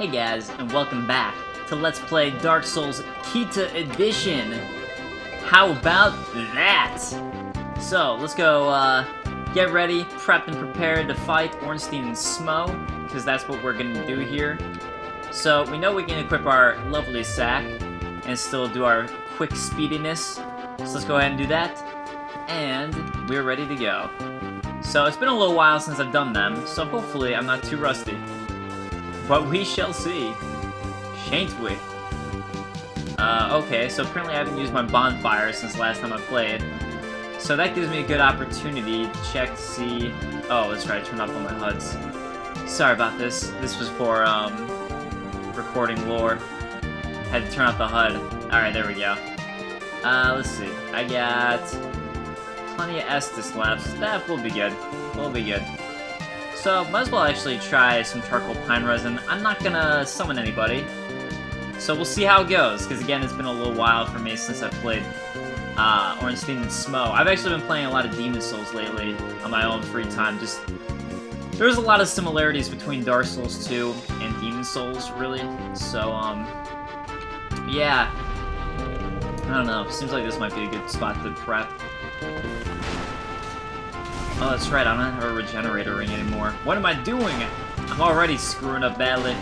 Hey guys, and welcome back to Let's Play Dark Souls Kita Edition. How about that? So, let's go, get ready, prepped and prepared to fight Ornstein and Smough, because that's what we're gonna do here. So, we know we can equip our lovely sack, and still do our quick speediness. So let's go ahead and do that, and we're ready to go. So, it's been a little while since I've done them, so hopefully I'm not too rusty. But we shall see. Shan't we? Okay, so apparently I haven't used my bonfire since last time I played. So that gives me a good opportunity to check to see... Oh, let's try to turn off all my HUDs. Sorry about this. This was for, recording lore. Had to turn off the HUD. Alright, there we go. Let's see. I got plenty of Estus left. That will be good. Will be good. So, might as well actually try some charcoal pine resin. I'm not gonna summon anybody. So we'll see how it goes, because again, it's been a little while for me since I've played Ornstein and Smough. I've actually been playing a lot of Demon Souls lately on my own free time. Just there's a lot of similarities between Dark Souls 2 and Demon Souls, really. So, yeah. I don't know. Seems like this might be a good spot to prep. Oh, that's right, I don't have a regenerator ring anymore. What am I doing? I'm already screwing up badly.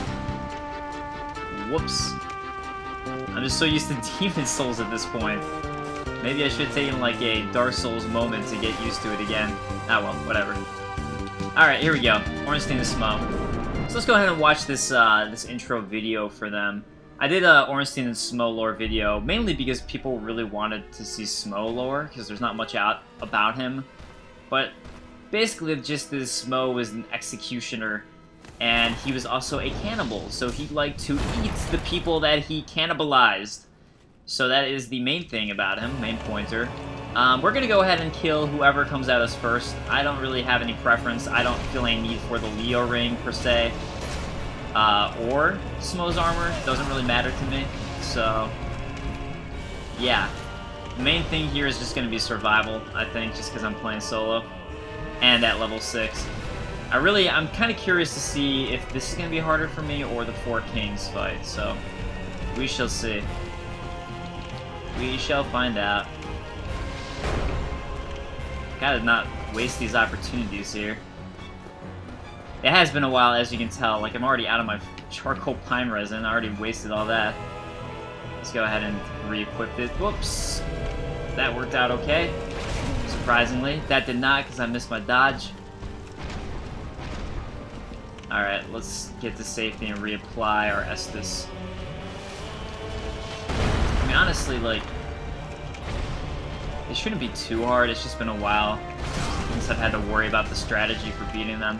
Whoops. I'm just so used to Demon Souls at this point. Maybe I should have taken like a Dark Souls moment to get used to it again. Ah well, whatever. Alright, here we go. Ornstein and Smough. So let's go ahead and watch this this intro video for them. I did a Ornstein and Smough lore video, mainly because people really wanted to see Smough lore, because there's not much out about him. But basically, the gist is Smough was an executioner, and he was also a cannibal, so he liked to eat the people that he cannibalized. So that is the main thing about him, main pointer. We're gonna go ahead and kill whoever comes at us first. I don't really have any preference. I don't feel any need for the Leo ring, per se. Or Smough's armor. Doesn't really matter to me. So, yeah. The main thing here is just going to be survival, I think, just because I'm playing solo. And at level 6. I'm kind of curious to see if this is going to be harder for me or the Four Kings fight, so we shall see. We shall find out. Gotta not waste these opportunities here. It has been a while, as you can tell. Like, I'm already out of my charcoal pine resin. I already wasted all that. Let's go ahead and re-equip it. Whoops. That worked out okay. Surprisingly. That did not, because I missed my dodge. Alright, let's get to safety and reapply our Estus. I mean, honestly, like, it shouldn't be too hard. It's just been a while since I've had to worry about the strategy for beating them.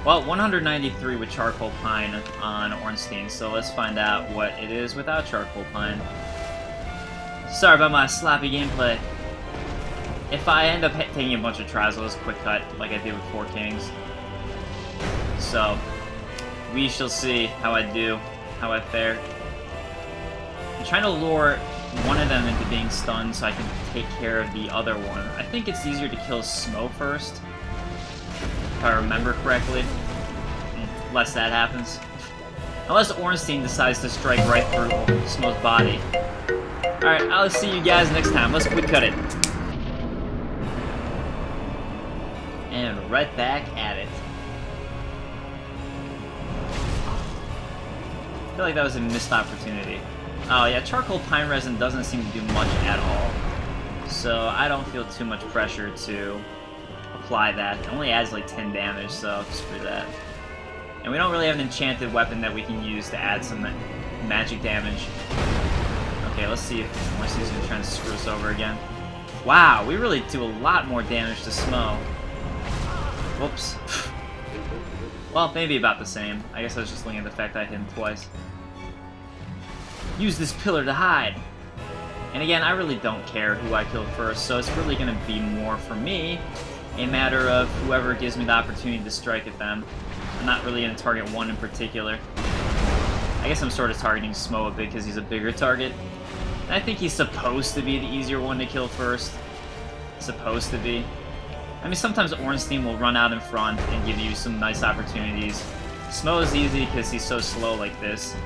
Well, 193 with charcoal pine on Ornstein, so let's find out what it is without charcoal pine. Sorry about my sloppy gameplay. If I end up taking a bunch of tries, I'll just quick cut like I did with Four Kings. So, we shall see how I do, how I fare. I'm trying to lure one of them into being stunned so I can take care of the other one. I think it's easier to kill Smough first, if I remember correctly. Unless that happens. Unless Ornstein decides to strike right through Smough's body. Alright, I'll see you guys next time. Let's quick cut it. And right back at it. I feel like that was a missed opportunity. Oh yeah, charcoal pine resin doesn't seem to do much at all. So I don't feel too much pressure to apply that. It only adds like 10 damage, so screw that. And we don't really have an enchanted weapon that we can use to add some magic damage. Okay, let's see if Ornstein's gonna try and screw us over again. Wow, we really do a lot more damage to Smough. Whoops. Well, maybe about the same. I guess I was just looking at the fact I hit him twice. Use this pillar to hide. And again, I really don't care who I kill first, so it's really gonna be more for me a matter of whoever gives me the opportunity to strike at them. I'm not really going to target one in particular. I guess I'm sort of targeting Smough a bit because he's a bigger target. And I think he's supposed to be the easier one to kill first. Supposed to be. I mean, sometimes Ornstein will run out in front and give you some nice opportunities Smough is easy because he's so slow like this.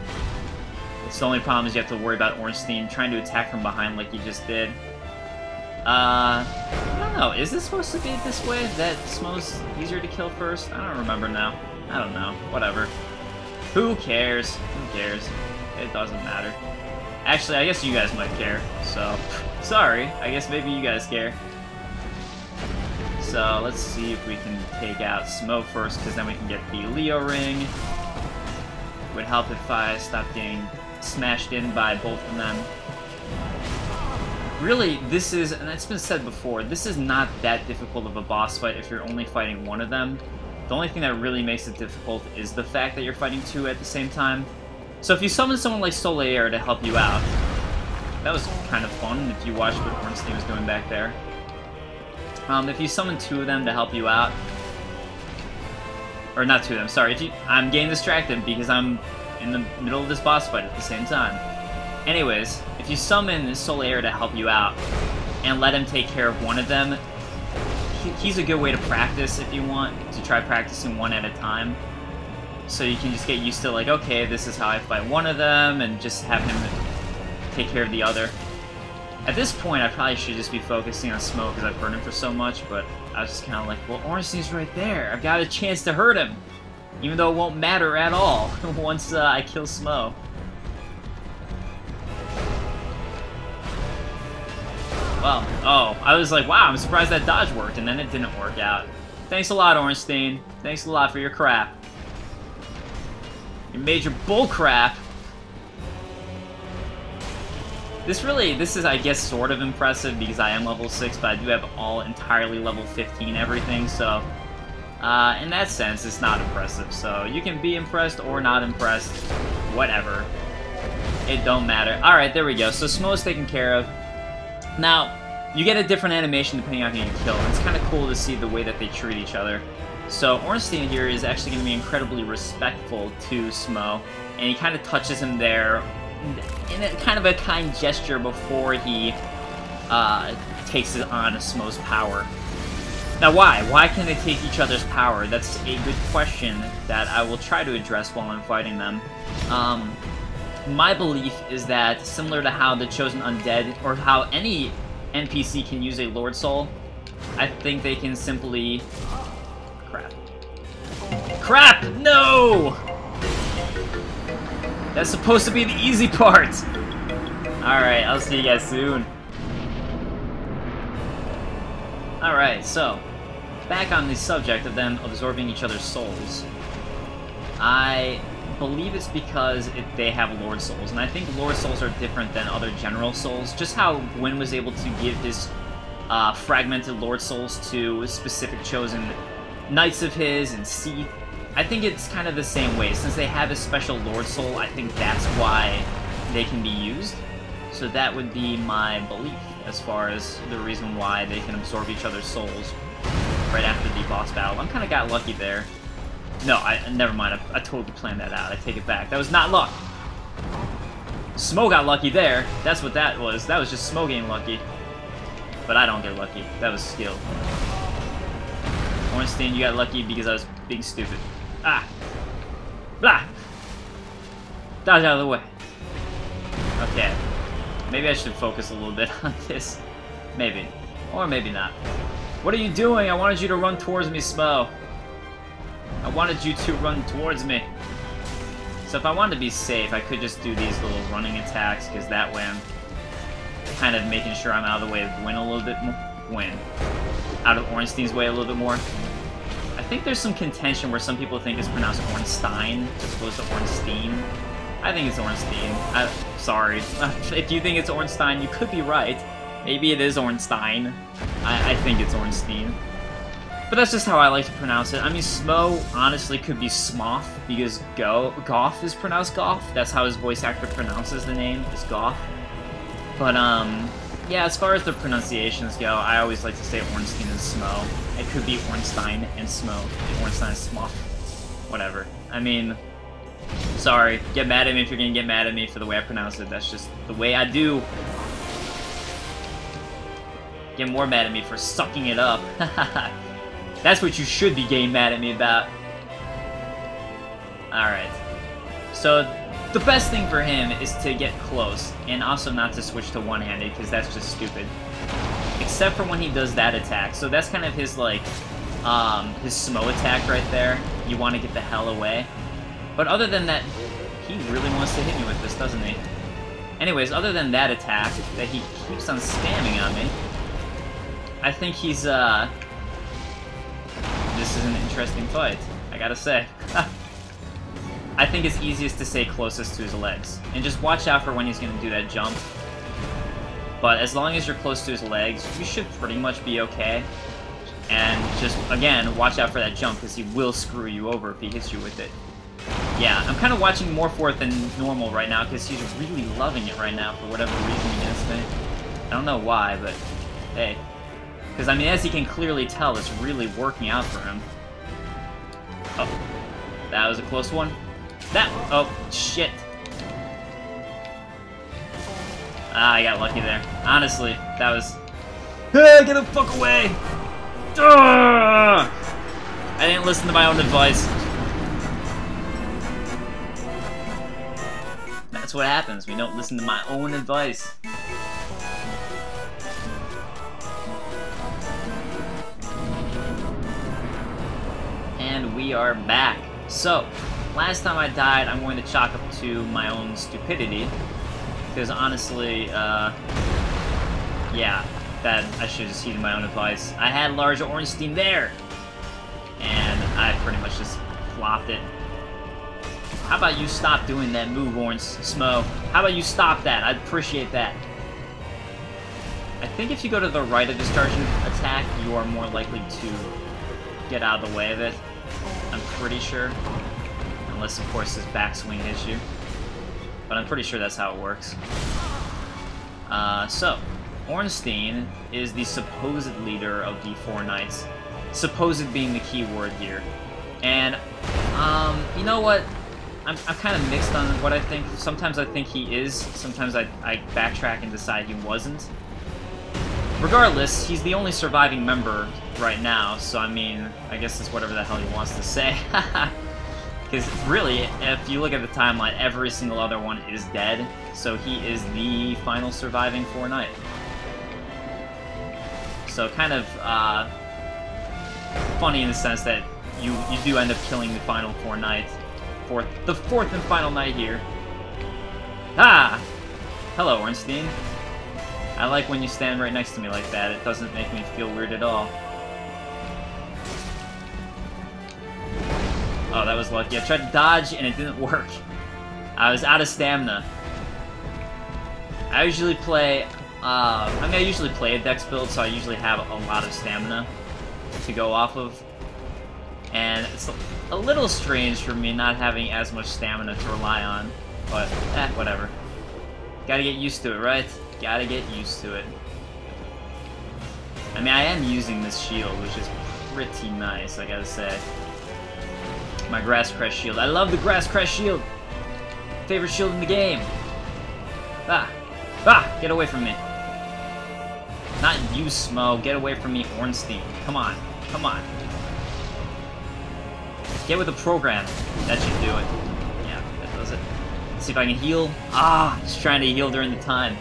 It's the only problem is you have to worry about Ornstein trying to attack from behind like you just did. I don't know. Is this supposed to be this way? That Smough's easier to kill first? I don't remember now. I don't know. Whatever. Who cares? Who cares? It doesn't matter. Actually, I guess you guys might care. So, sorry. I guess maybe you guys care. So, let's see if we can take out Smough first, because then we can get the Leo ring. Would help if I stopped getting smashed in by both of them. Really, this is, and it's been said before, this is not that difficult of a boss fight if you're only fighting one of them. The only thing that really makes it difficult is the fact that you're fighting two at the same time. So if you summon someone like Solaire to help you out, that was kind of fun if you watched what Ornstein was doing back there. If you summon two of them to help you out, or not two of them, sorry, I'm getting distracted because I'm in the middle of this boss fight at the same time. Anyways, if you summon Solaire to help you out, and let him take care of one of them, he's a good way to practice if you want, to try practicing one at a time. So you can just get used to, like, okay, this is how I fight one of them, and just have him take care of the other. At this point, I probably should just be focusing on Smough because I've hurt him for so much, but I was just kind of like, well, Ornstein's right there. I've got a chance to hurt him, even though it won't matter at all once I kill Smough. Well, oh, I was like, wow, I'm surprised that dodge worked, and then it didn't work out. Thanks a lot, Ornstein. Thanks a lot for your crap. Your major bull crap. This is, I guess, sort of impressive because I am level 6, but I do have all entirely level 15 everything, so in that sense, it's not impressive. So you can be impressed or not impressed, whatever. It don't matter. Alright, there we go. So Smough's taken care of. Now, you get a different animation depending on who you kill, and it's kind of cool to see the way that they treat each other. So Ornstein here is actually going to be incredibly respectful to Smough, and he kind of touches him there in a kind of a kind gesture before he takes it on Smough's power. Now why? Why can they take each other's power? That's a good question that I will try to address while I'm fighting them. My belief is that, similar to how the Chosen Undead, or how any NPC can use a Lord Soul, I think they can simply... Crap. Crap! No! That's supposed to be the easy part! Alright, I'll see you guys soon. Alright, so, back on the subject of them absorbing each other's souls. I believe it's because they have Lord Souls, and I think Lord Souls are different than other General Souls. Just how Gwyn was able to give his fragmented Lord Souls to specific chosen knights of his and Seath, I think it's kind of the same way. Since they have a special Lord Soul, I think that's why they can be used. So that would be my belief as far as the reason why they can absorb each other's souls right after the boss battle. I kind of got lucky there. No, never mind. I totally planned that out. I take it back. That was not luck. Smough got lucky there. That's what that was. That was just Smough getting lucky. But I don't get lucky. That was skill. Ornstein, you got lucky because I was being stupid. Ah! Blah! Dodge out of the way. Okay. Maybe I should focus a little bit on this. Maybe. Or maybe not. What are you doing? I wanted you to run towards me, Smough. I wanted you to run towards me. So if I wanted to be safe, I could just do these little running attacks, because that way I'm kind of making sure I'm out of the way of Gwyn a little bit more. Out of Ornstein's way a little bit more. I think there's some contention where some people think it's pronounced Ornstein as opposed to Ornstein. I think it's Ornstein. Sorry. If you think it's Ornstein, you could be right. Maybe it is Ornstein. I think it's Ornstein. But that's just how I like to pronounce it. I mean, Smough honestly could be Smough, because Goff is pronounced Goff. That's how his voice actor pronounces the name, is Goff. But, yeah, as far as the pronunciations go, I always like to say Ornstein and Smough. It could be Ornstein and Smough. Ornstein and Smough. Whatever. I mean, sorry. Get mad at me if you're gonna get mad at me for the way I pronounce it. That's just the way I do. Get more mad at me for sucking it up. That's what you should be getting mad at me about. Alright. So, the best thing for him is to get close, and also not to switch to one-handed, because that's just stupid. Except for when he does that attack. So that's kind of his, like, his Smough attack right there. You want to get the hell away. But other than that, he really wants to hit me with this, doesn't he? Anyways, other than that attack that he keeps on spamming on me, I think he's, this is an interesting fight, I gotta say. I think it's easiest to stay closest to his legs. And just watch out for when he's gonna do that jump. But as long as you're close to his legs, you should pretty much be okay. And just, again, watch out for that jump, because he will screw you over if he hits you with it. Yeah, I'm kind of watching more for it than normal right now, because he's really loving it right now for whatever reason against me. I don't know why, but hey. Because, I mean, as you can clearly tell, it's really working out for him. Oh, that was a close one. Oh, shit. Ah, I got lucky there. Honestly, that was... Ah, get the fuck away! Ah! I didn't listen to my own advice. That's what happens. We don't listen to my own advice. And we are back. So, last time I died, I'm going to chalk up to my own stupidity. Because honestly, yeah, that I should have just heeded my own advice. I had large Ornstein there! And I pretty much just flopped it. How about you stop doing that move, Smough? How about you stop that? I'd appreciate that. I think if you go to the right of his charging attack, you are more likely to get out of the way of it. I'm pretty sure. Unless, of course, his backswing hits you. But I'm pretty sure that's how it works. So, Ornstein is the supposed leader of the Four Knights. Supposed being the key word here. And, you know what? I'm kind of mixed on what I think. Sometimes I think he is. Sometimes I backtrack and decide he wasn't. Regardless, he's the only surviving member right now, so I mean, I guess it's whatever the hell he wants to say. Because really, if you look at the timeline, every single other one is dead, so he is the final surviving Four Knight. So kind of funny in the sense that you do end up killing the final Four Knight. The fourth and final knight here. Ah! Hello, Ornstein. I like when you stand right next to me like that. It doesn't make me feel weird at all. Oh, that was lucky. I tried to dodge and it didn't work. I was out of stamina. I usually play, I usually play a dex build, so I usually have a lot of stamina to go off of. And it's a little strange for me not having as much stamina to rely on, but whatever. Gotta get used to it, right? Gotta get used to it. I mean, I am using this shield, which is pretty nice, I gotta say. My Grass Crest shield. I love the Grass Crest shield! Favorite shield in the game! Ah! Ah! Get away from me! Not you, Smough. Get away from me, Ornstein. Come on. Come on. Get with the program. That should do it. Yeah, that does it. Let's see if I can heal. Ah! Just trying to heal during the time.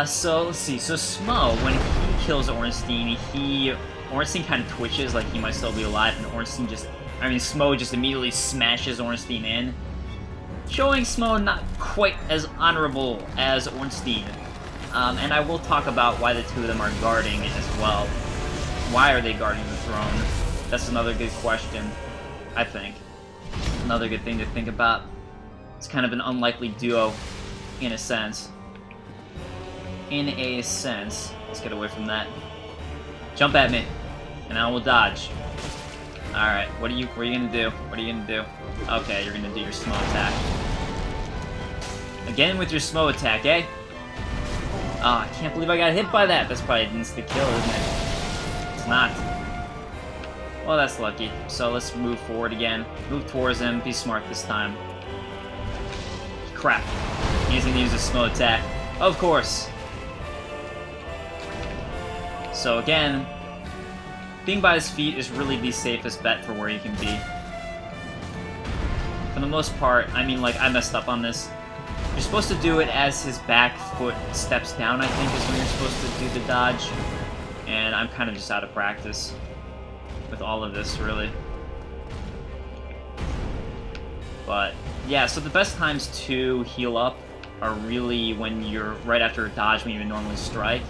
So, let's see. So, Smough, when he kills Ornstein, Ornstein kind of twitches like he might still be alive, and Smough just immediately smashes Ornstein in. Showing Smough not quite as honorable as Ornstein. And I will talk about why the two of them are guarding as well. Why are they guarding the throne? That's another good question, I think. Another good thing to think about. It's kind of an unlikely duo, in a sense. In a sense. Let's get away from that. Jump at me, and I will dodge. Alright, what are you gonna do? What are you gonna do? Okay, you're gonna do your Smough attack. Again with your Smough attack, eh? Oh, I can't believe I got hit by that. That's probably an insta-kill, isn't it? It's not. Well, that's lucky. So let's move forward again. Move towards him. Be smart this time. Crap. He's gonna use a Smough attack. Of course. So again, being by his feet is really the safest bet for where you can be. the most part, I mean, like, I messed up on this. You're supposed to do it as his back foot steps down, I think, is when you're supposed to do the dodge. And I'm kind of just out of practice with all of this, really. But, yeah, so the best times to heal up are really when you're right after a dodge when you would normally strike.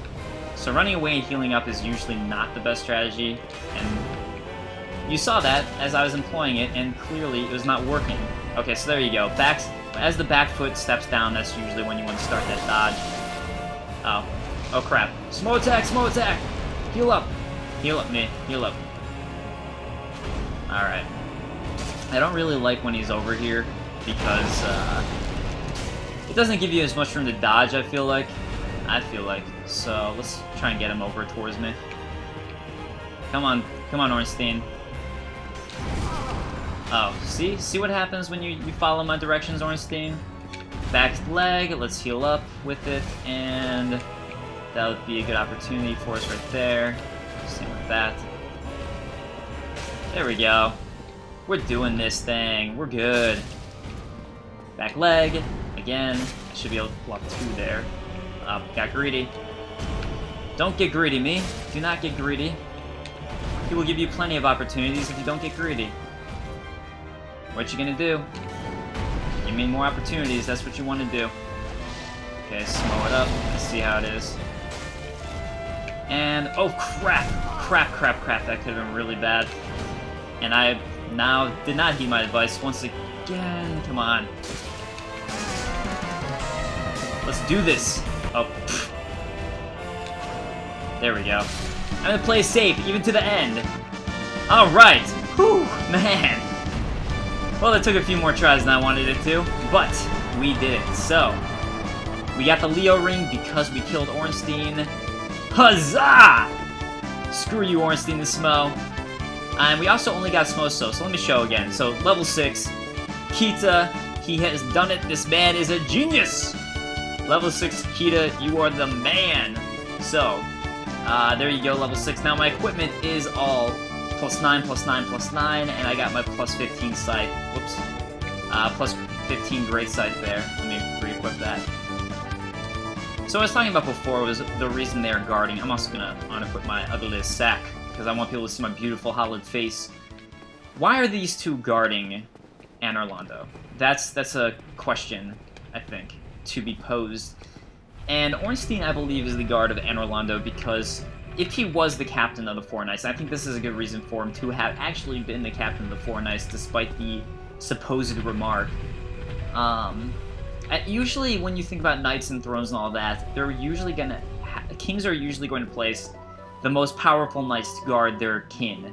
So running away and healing up is usually not the best strategy, and you saw that as I was employing it, and clearly it was not working. Okay, so there you go. As the back foot steps down, that's usually when you want to start that dodge. Oh. Oh crap. Smough attack! Smough attack! Heal up! Heal up, me. Heal up. Alright. I don't really like when he's over here, because, it doesn't give you as much room to dodge, I feel like. So, let's try and get him over towards me. Come on, Ornstein. Oh, see what happens when you follow my directions, Ornstein? Back leg, let's heal up with it, and that would be a good opportunity for us right there. Same with that. There we go. We're doing this thing. We're good. Back leg, again. I should be able to block 2 there. Got greedy. Don't get greedy, me. Do not get greedy. He will give you plenty of opportunities if you don't get greedy. What you gonna do? Give me more opportunities, that's what you want to do. Okay, Smough it up. Let's see how it is. And, oh crap! Crap, that could have been really bad. And I now did not heed my advice once again. Come on. Let's do this. Oh, pfft. There we go. I'm gonna play safe, even to the end. Alright! Whew, man! Well, it took a few more tries than I wanted it to, but we did it. So, we got the Leo ring because we killed Ornstein. Huzzah! Screw you, Ornstein and Smough. And we also only got Smough, so let me show again. So, level 6, Kita, he has done it. This man is a genius! Level 6, Kita, you are the man! So, there you go, level 6. Now, my equipment is all +9, +9, +9, and I got my +15 sight. Whoops. +15 great sight there. Let me re-equip that. So I was talking about before was the reason they're guarding. I'm also gonna unequip my ugly sack, because I want people to see my beautiful hollowed face. Why are these two guarding Anor Londo? That's a question, I think, to be posed. And Ornstein, I believe, is the guard of Anor Londo because if he was the captain of the Four Knights, I think this is a good reason for him to have actually been the captain of the Four Knights, despite the supposed remark. Usually, when you think about knights and thrones and all that, they're usually gonna kings are usually going to place the most powerful knights to guard their kin.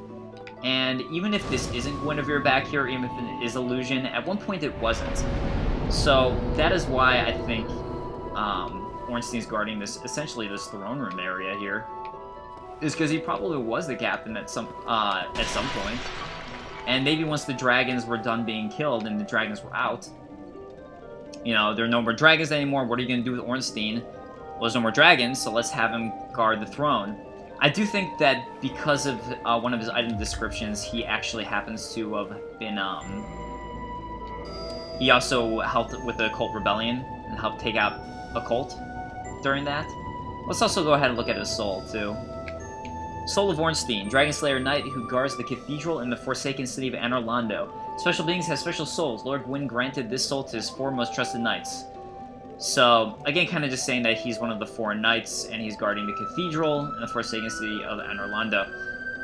And even if this isn't Gwynevere back here, even if it is illusion, at one point it wasn't. So that is why I think Ornstein's guarding this, essentially this throne room area here, is because he probably was the captain at some point. And maybe once the dragons were done being killed and the dragons were out, you know, there are no more dragons anymore. What are you going to do with Ornstein? Well, there's no more dragons, so let's have him guard the throne. I do think that because of one of his item descriptions, he actually happens to have been, he also helped with the Occult Rebellion and helped take out Occult during that. Let's also go ahead and look at his soul, too. Soul of Ornstein, Dragon Slayer Knight who guards the cathedral in the Forsaken City of Anor Londo. Special beings have special souls. Lord Gwyn granted this soul to his 4 most trusted knights. So, again, kind of just saying that he's one of the 4 knights, and he's guarding the cathedral in the Forsaken City of Anor Londo.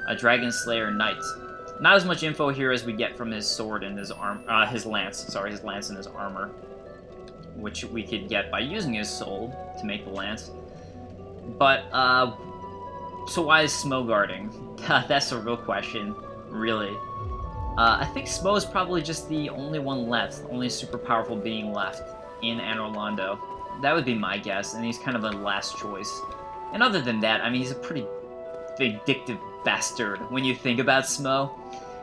A Dragon Slayer Knight. Not as much info here as we get from his sword and his his lance. Sorry, his lance and his armor, which we could get by using his soul to make the lance. But, so why is Smough guarding? That's a real question, really. I think Smough is probably just the only one left, the only super powerful being left in Anor Londo. That would be my guess, and he's kind of the last choice. And other than that, I mean, he's a pretty vindictive bastard when you think about Smough.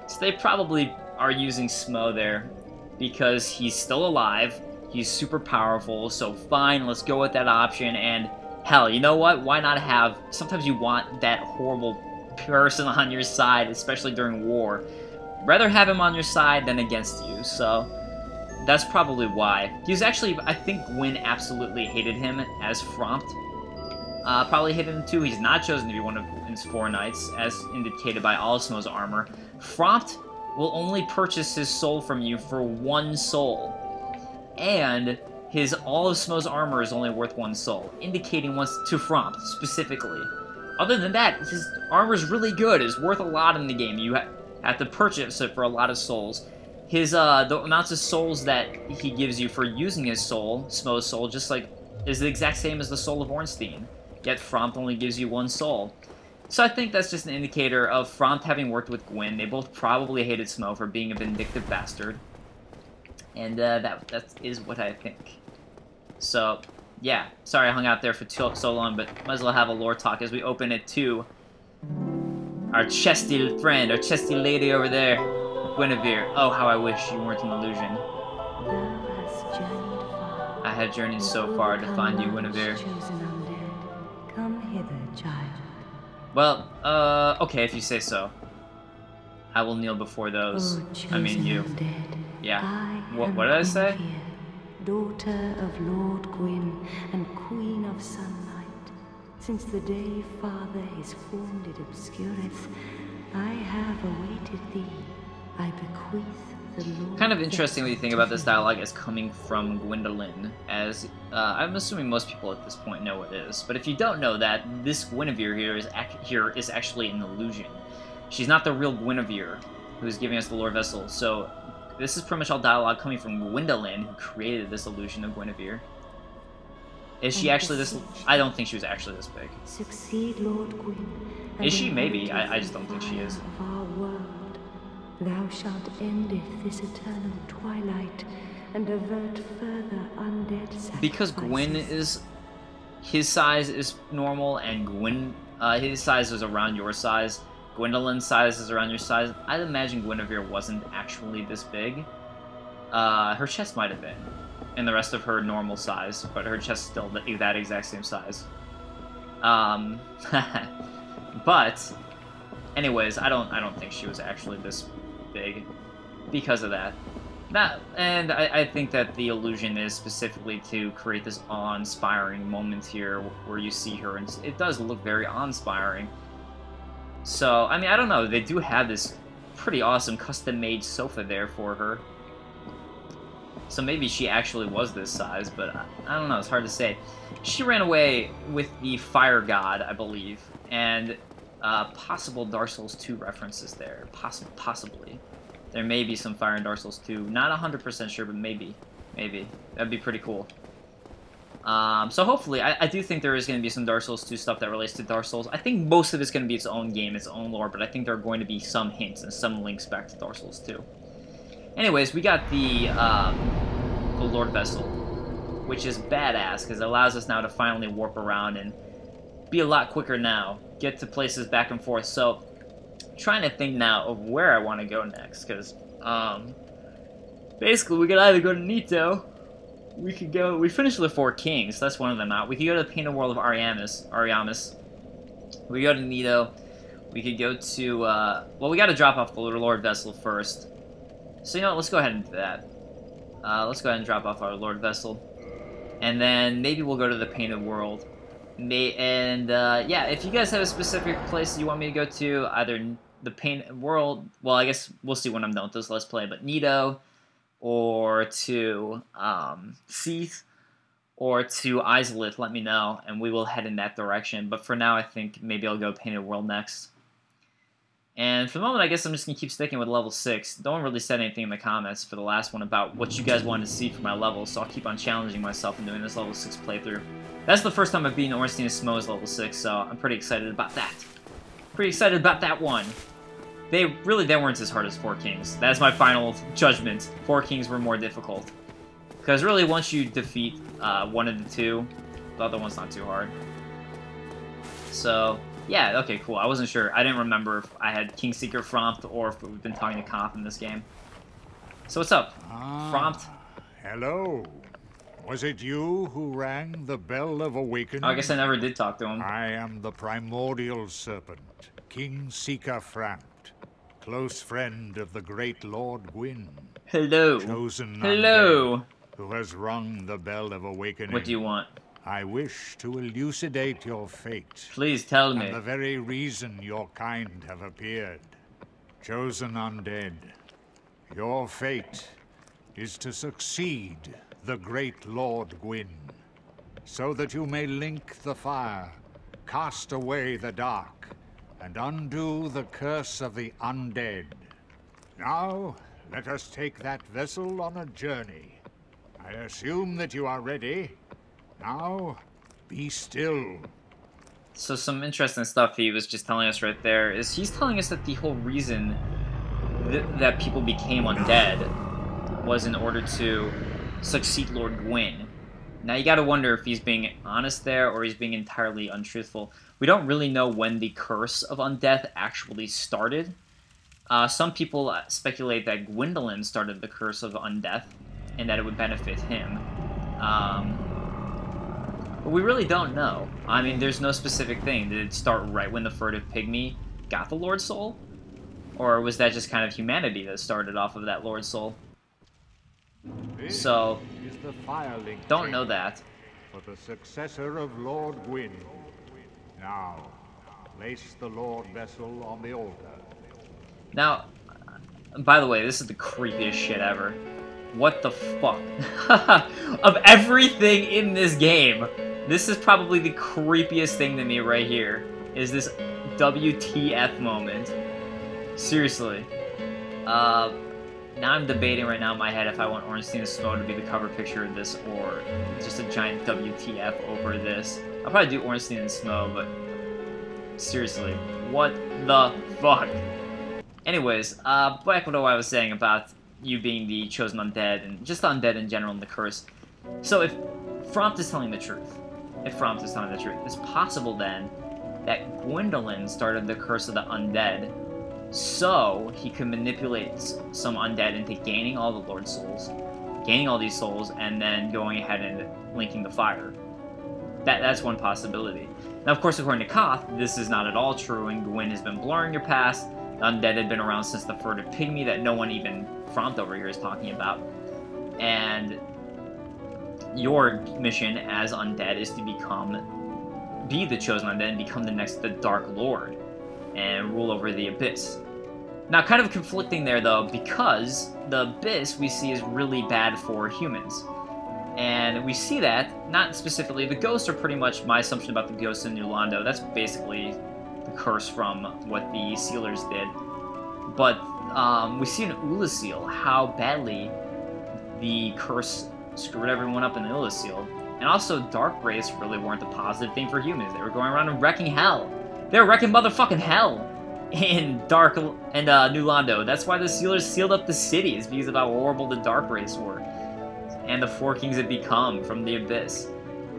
So they probably are using Smough there because he's still alive, he's super powerful, so fine, let's go with that option, and hell, you know what? Why not have... Sometimes you want that horrible person on your side, especially during war. Rather have him on your side than against you, so... That's probably why. He was actually, I think Gwyn absolutely hated him as Frampt. Probably hated him too. He's not chosen to be one of his 4 knights, as indicated by all of Smough's armor. Frampt will only purchase his soul from you for 1 soul. And all of Smough's armor is only worth 1 soul, indicating once to Frampt, specifically. Other than that, his armor is really good. It's worth a lot in the game. You have to purchase it for a lot of souls. His, the amounts of souls that he gives you for using his soul, Smough's soul, just like, is the exact same as the soul of Ornstein. Yet Frampt only gives you 1 soul. So I think that's just an indicator of Frampt having worked with Gwyn. They both probably hated Smough for being a vindictive bastard. And that is what I think. So, yeah. Sorry I hung out there for so long, but might as well have a lore talk as we open it to our chesty friend, our chesty lady over there, Gwynevere. Oh, how I wish you weren't an illusion. I had journeyed so far to find you, Gwynevere. Come hither, child. Well, okay, if you say so. I will kneel before those. I mean you. Yeah. What did I say? Daughter of Lord Gwyn and Queen of Sunlight. Since the day Father his form did obscureth, I have awaited thee. I bequeath the Lord. Kind of interesting when you think about this dialogue as coming from Gwendolyn, as I'm assuming most people at this point know what it is. But if you don't know that, this Gwynevere here is actually an illusion. She's not the real Gwynevere who is giving us the Lordvessel. So this is pretty much all dialogue coming from Gwendolyn, who created this illusion of Gwynevere. Is she actually this? I don't think she was actually this big. Succeed, Lord Gwyn. Is she? Maybe. I just don't think she is. Of our world. Thou shalt endeth this eternal twilight, and avert further undead sacrifices. Because Gwyn is... his size is normal, and Gwyn... his size is around your size. Gwendolyn's size is around your size. I'd imagine Gwynevere wasn't actually this big. Her chest might have been. And the rest of her normal size, but her chest still that exact same size. But... anyways, I don't think she was actually this big because of that. And I think that the illusion is specifically to create this awe-inspiring moment here where you see her, and it does look very awe-inspiring. So, I mean, I don't know, they do have this pretty awesome custom-made sofa there for her. So maybe she actually was this size, but I don't know, it's hard to say. She ran away with the Fire God, I believe, and possible Dark Souls 2 references there. Possibly. There may be some Fire in Dark Souls 2. Not 100% sure, but maybe. Maybe. That'd be pretty cool. So hopefully, I do think there is going to be some Dark Souls 2 stuff that relates to Dark Souls. I think most of it's going to be its own game, its own lore, but I think there are going to be some hints and some links back to Dark Souls 2. Anyways, we got the Lordvessel, which is badass, because it allows us now to finally warp around and be a lot quicker now. Get to places back and forth. So, trying to think now of where I want to go next, because, basically, we could either go to Nito, we finished with the 4 Kings, that's one of them out. We could go to the Painted World of Ariamis. We go to Nito. We could go to, well, we gotta drop off the Lordvessel first. So, you know what, let's go ahead and do that. Let's go ahead and drop off our Lordvessel. And then maybe we'll go to the Painted World. Yeah, if you guys have a specific place you want me to go to, either the Painted World, well, I guess we'll see when I'm done with this Let's Play, but Nito, or to Seath, or to Izalith, let me know, and we will head in that direction. But for now, I think maybe I'll go Painted World next. And for the moment, I guess I'm just going to keep sticking with level 6. No one really said anything in the comments for the last one about what you guys wanted to see for my levels, so I'll keep on challenging myself and doing this level 6 playthrough. That's the first time I've beaten Ornstein and Smough level 6, so I'm pretty excited about that. Pretty excited about that one. They weren't as hard as 4 Kings. That's my final judgment. 4 Kings were more difficult. Because really, once you defeat one of the 2, the other one's not too hard. So... yeah, okay, cool. I wasn't sure. I didn't remember if I had Kingseeker, Frampt, or if we've been talking to Conf in this game. So what's up, Frampt? Hello. Was it you who rang the bell of awakening? Oh, I guess I never did talk to him. I am the primordial serpent, Kingseeker Frampt, close friend of the great Lord Gwyn. Hello. Chosen Hello. undead, who has rung the bell of awakening. What do you want? I wish to elucidate your fate. Please tell me. And the very reason your kind have appeared. Chosen undead, your fate is to succeed the great Lord Gwyn, so that you may link the fire, cast away the dark, and undo the curse of the undead. Now, let us take that vessel on a journey. I assume that you are ready. Now, be still. So some interesting stuff he was just telling us right there is he's telling us that the whole reason that people became undead was in order to succeed Lord Gwyn. Now you gotta wonder if he's being honest there or he's being entirely untruthful. We don't really know when the curse of undeath actually started. Some people speculate that Gwendolyn started the curse of undeath and that it would benefit him. But we really don't know. I mean, there's no specific thing. Did it start right when the furtive pygmy got the Lord Soul? Or was that just kind of humanity that started off of that Lord Soul? So, is the Firelink don't know that. For the successor of Lord Gwyn. Now, place the Lordvessel on the altar. Now, by the way, this is the creepiest shit ever. What the fuck? Of everything in this game, this is probably the creepiest thing to me right here, is this WTF moment. Seriously. Now I'm debating right now in my head if I want Ornstein and Smough to be the cover picture of this or just a giant WTF over this. I'll probably do Ornstein and Smough, but seriously, what the fuck? Anyways, back to what I was saying about you being the chosen undead, and just the undead in general and the curse. So if Frampt is telling the truth, it's possible then that Gwendolyn started the curse of the undead, so he could manipulate some undead into gaining all the Lord Souls, gaining all these souls, and then going ahead and linking the fire. That's one possibility. Now, of course, according to Koth, this is not at all true, and Gwyn has been blurring your past. The undead had been around since the furtive pygmy that no one, even Frampt over here, is talking about. And your mission as undead is to be the chosen undead and become the Dark Lord and rule over the Abyss. Now, kind of conflicting there, though, because the Abyss we see is really bad for humans. And we see that, not specifically, the ghosts are pretty much my assumption about the ghosts in Anor Londo. That's basically the curse from what the Sealers did. But we see in Ulasil how badly the curse screwed everyone up in Ulasil. And also, Dark Wraiths really weren't a positive thing for humans. They were going around and wrecking hell. They were wrecking motherfucking hell in Anor Londo. That's why the Sealers sealed up the cities, because of how horrible the Dark Wraiths were. And the Four Kings had become from the Abyss.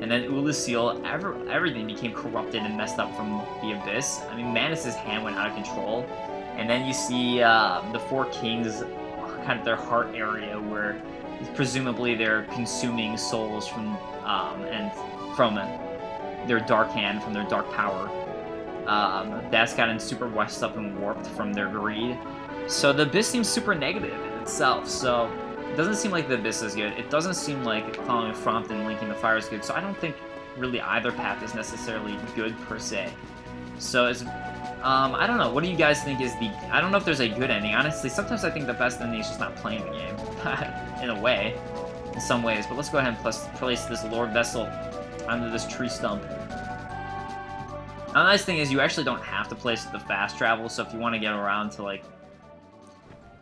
And then Ulasil, everything became corrupted and messed up from the Abyss. I mean, Manus' hand went out of control. And then you see the Four Kings, kind of their heart area, where presumably they're consuming souls from their dark hand, from their dark power. That's gotten super wessed up and warped from their greed. So the Abyss seems super negative in itself, so it doesn't seem like the Abyss is good. It doesn't seem like following Frampt and linking the fire is good, so I don't think really either path is necessarily good per se. So it's, I don't know, what do you guys think is I don't know if there's a good ending. Honestly, sometimes I think the best ending is just not playing the game, in a way, in some ways. But let's go ahead and place this Lordvessel under this tree stump. The nice thing is you actually don't have to place the fast travel, so if you want to get around to, like,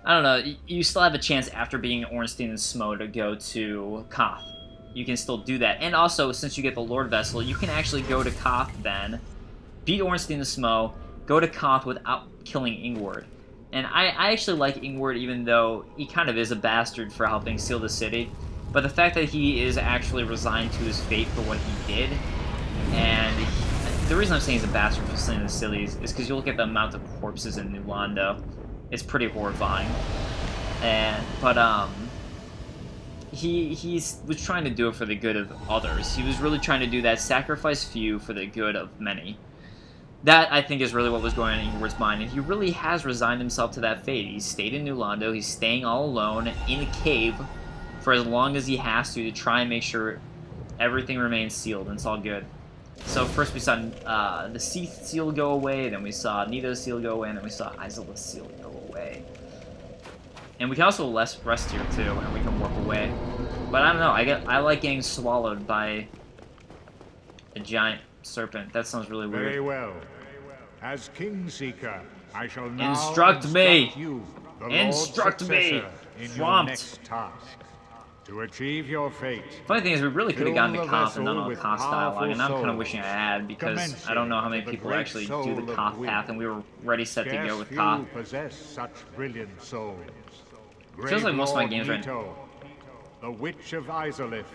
I don't know, you still have a chance after being Ornstein and Smough to go to Koth. You can still do that. And also, since you get the Lordvessel, you can actually go to Koth then, beat Ornstein and Smough, go to Koth without killing Ingward. And I actually like Ingward, even though he kind of is a bastard for helping seal the city. But the fact that he is actually resigned to his fate for what he did, and the reason I'm saying he's a bastard for sealing the city is because you look at the amount of corpses in Anor Londo. It's pretty horrifying. But he was trying to do it for the good of others. He was really trying to do that, sacrifice few for the good of many. That, I think, is really what was going on in Eorward's mind, and he really has resigned himself to that fate. He's stayed in New Londo, he's staying all alone in a cave for as long as he has to try and make sure everything remains sealed, and it's all good. So first we saw the Seath seal go away, then we saw Nito's seal go away, and then we saw Isola's seal go away. And we can also rest here too, and we can warp away. But I don't know, I like getting swallowed by a giant serpent. That sounds really weird. Very well. As Kingseeker, I shall now instruct me. You, the Instruct me, in your Frampt. next task. To achieve your fate. Funny thing is, we really could have gotten the Koth and done all the with Koth dialogue, and I'm kind of souls, wishing I had, because I don't know how many people actually do the Koth Gwyn. path, and we were ready set to go with Few Koth. possess such brilliant souls. Feels like most of my Great games Lord right Nito, the Witch of Izalith,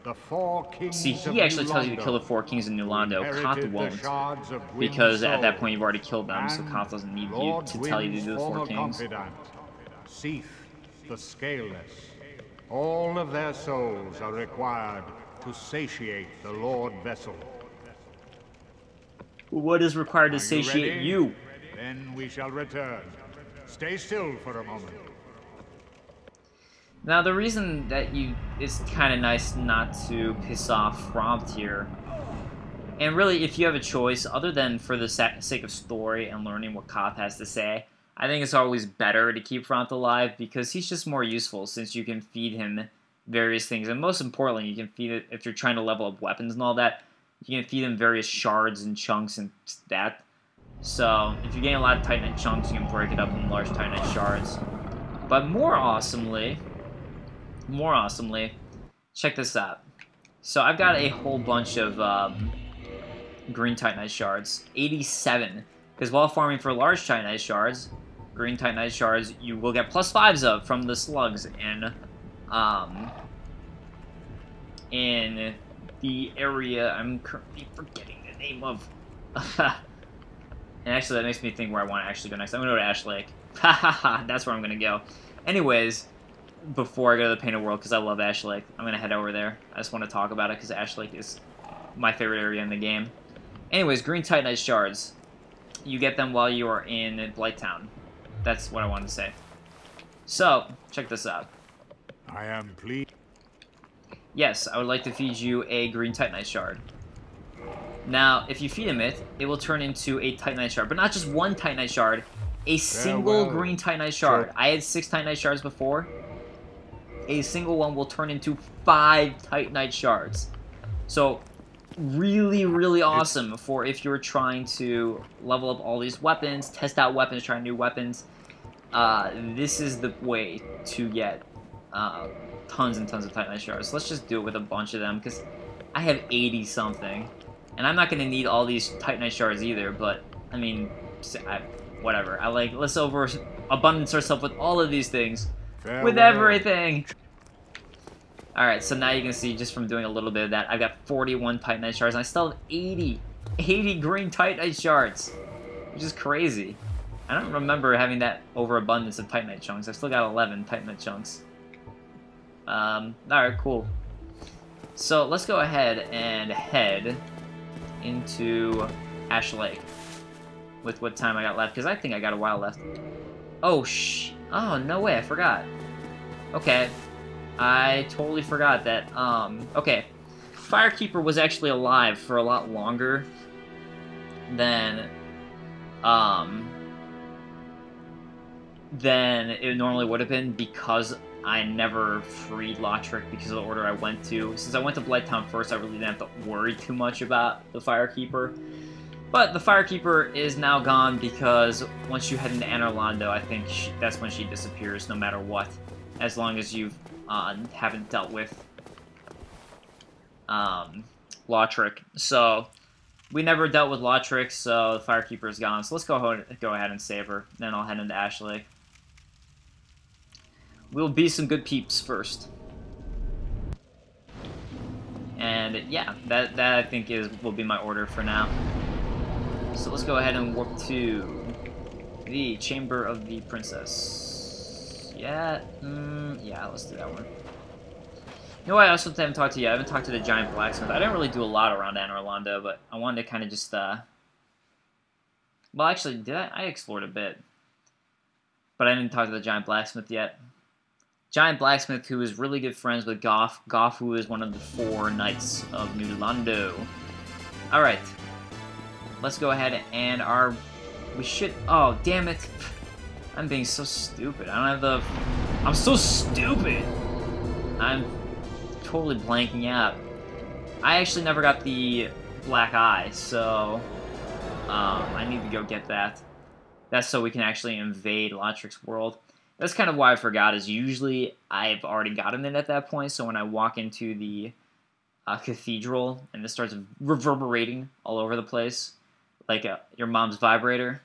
the four kings See, of he actually New tells you to Londo, kill the 4 kings in New Londo. Koth inherited the won't, shards of Gwyn's because at that soul, point you've already killed them, so and Koth doesn't need you Lord to tell you to Gwyn's do the 4 former kings. confidant, Seath, the Scaleless. All of their souls are required to satiate the Lordvessel. What is required to Are satiate ready? you? Then we shall return. Stay still for a moment. Now, the reason that it's kind of nice not to piss off Frampt here, and really, if you have a choice, other than for the sake of story and learning what Koth has to say, I think it's always better to keep Frampt alive, because he's just more useful, since you can feed him various things, and most importantly, you can feed it, if you're trying to level up weapons and all that, you can feed him various shards and chunks and that. So, if you're getting a lot of Titanite chunks, you can break it up in large Titanite shards. But more awesomely, check this out. So I've got a whole bunch of green Titanite shards, 87. Because while farming for large Titanite shards, green Titanite shards, you will get +5s of from the slugs in the area I'm currently forgetting the name of. And actually, that makes me think where I want to actually go next. I'm going to go to Ash Lake. Hahaha, that's where I'm going to go. Anyways, before I go to the Painted World, because I love Ash Lake, I'm going to head over there. I just want to talk about it, because Ash Lake is my favorite area in the game. Anyways, green Titanite shards. You get them while you are in Blighttown. That's what I wanted to say. So, check this out. I am pleased. Yes, I would like to feed you a green Titanite shard. Now, if you feed him it, it will turn into a Titanite shard. But not just one Titanite shard, a single green Titanite shard. Sure. I had 6 Titanite shards before. A single one will turn into 5 Titanite shards. So, really, really awesome for if you're trying to level up all these weapons, test out weapons, try new weapons. This is the way to get tons and tons of Titanite shards. So let's just do it with a bunch of them, because I have 80-something. And I'm not going to need all these Titanite shards either, but, I mean, whatever. Let's overabundance ourselves with all of these things. Farewell. With everything! Alright, so now you can see, just from doing a little bit of that, I've got 41 Titanite shards, and I still have 80 green Titanite shards, which is crazy. I don't remember having that overabundance of Titanite chunks. I've still got 11 Titanite chunks. Alright, cool. So, let's go ahead and head into Ash Lake with what time I got left, because I think I got a while left. Oh, oh, no way, I forgot. Okay. I totally forgot that, okay. Firekeeper was actually alive for a lot longer than it normally would have been, because I never freed Lautrec because of the order I went to. Since I went to Blighttown first, I really didn't have to worry too much about the Firekeeper. But the Firekeeper is now gone, because once you head into Anor Londo, I think that's when she disappears, no matter what. As long as you haven't dealt with Lautrec. So, we never dealt with Lautrec, so the Firekeeper is gone. So let's go ahead and save her. Then I'll head into Ash Lake. We'll be some good peeps first. And yeah, that I think will be my order for now. So let's go ahead and warp to the Chamber of the Princess. Yeah, yeah, let's do that one. You know what, I also haven't talked to you. I haven't talked to the Giant Blacksmith. I didn't really do a lot around Anor Londo, but I wanted to kind of just Well, actually, did I? I explored a bit. But I didn't talk to the giant blacksmith yet. Giant blacksmith who is really good friends with Goff. Goff, who is one of the 4 knights of New Londo. Alright. Let's go ahead and we should... Oh, damn it. I'm being so stupid. I don't have the... I'm so stupid! I'm totally blanking out. I actually never got the black eye, so... I need to go get that. That's so we can actually invade Lautrec's world. That's kind of why I forgot, is usually I've already gotten it at that point, so when I walk into the cathedral and this starts reverberating all over the place, like your mom's vibrator,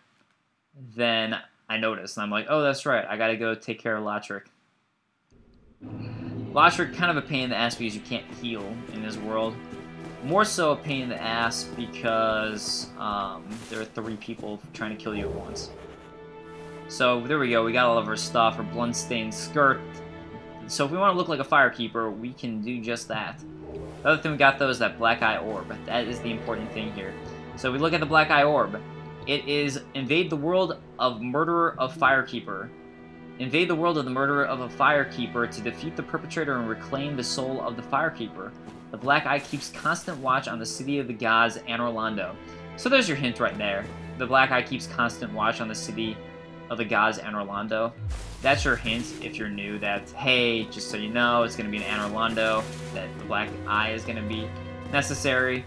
then I notice, and I'm like, oh, that's right, I gotta go take care of Lautrec. Lautrec, kind of a pain in the ass because you can't heal in this world. More so a pain in the ass because there are 3 people trying to kill you at once. So there we go, we got all of our stuff, our bloodstained skirt. So if we want to look like a firekeeper, we can do just that. The other thing we got though is that black eye orb. That is the important thing here. So if we look at the black eye orb, it is invade the world of murderer of firekeeper. Invade the world of the murderer of a firekeeper to defeat the perpetrator and reclaim the soul of the firekeeper. The black eye keeps constant watch on the city of the gods, Anor Londo. So there's your hint right there. The black eye keeps constant watch on the city of the gods, Anor Londo. That's your hint if you're new that, hey, just so you know, it's going to be an Anor Londo, that the black eye is going to be necessary.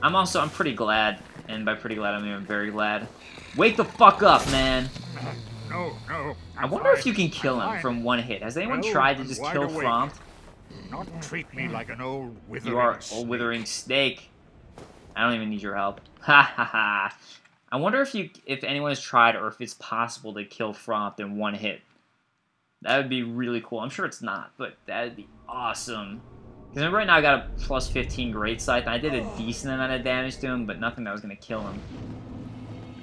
I'm pretty glad, and by pretty glad, I mean I'm very glad. Wake the fuck up, man! No. I wonder if you can kill him from one hit. Has anyone tried to just kill Frampt? Not treat me like an old withering You are snake. a withering snake. I don't even need your help. Ha ha ha. I wonder if anyone has tried or if it's possible to kill Frampt in one hit. That would be really cool. I'm sure it's not, but that would be awesome. Because right now I got a plus 15 Great Scythe, and I did a decent amount of damage to him, but nothing that was going to kill him.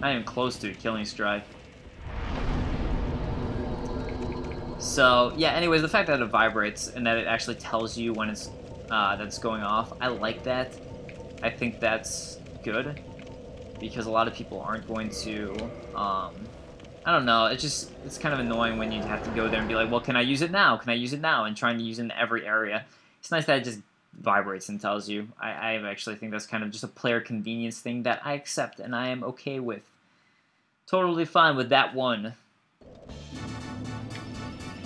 Not even close to a killing strike. So, yeah, anyways, the fact that it vibrates and that it actually tells you when it's that it's going off, I like that. I think that's good, because a lot of people aren't going to, I don't know, it's kind of annoying when you have to go there and be like, well, can I use it now? Can I use it now? And trying to use it in every area. It's nice that it just vibrates and tells you. I actually think that's kind of just a player convenience thing that I accept and I am okay with. Totally fine with that one.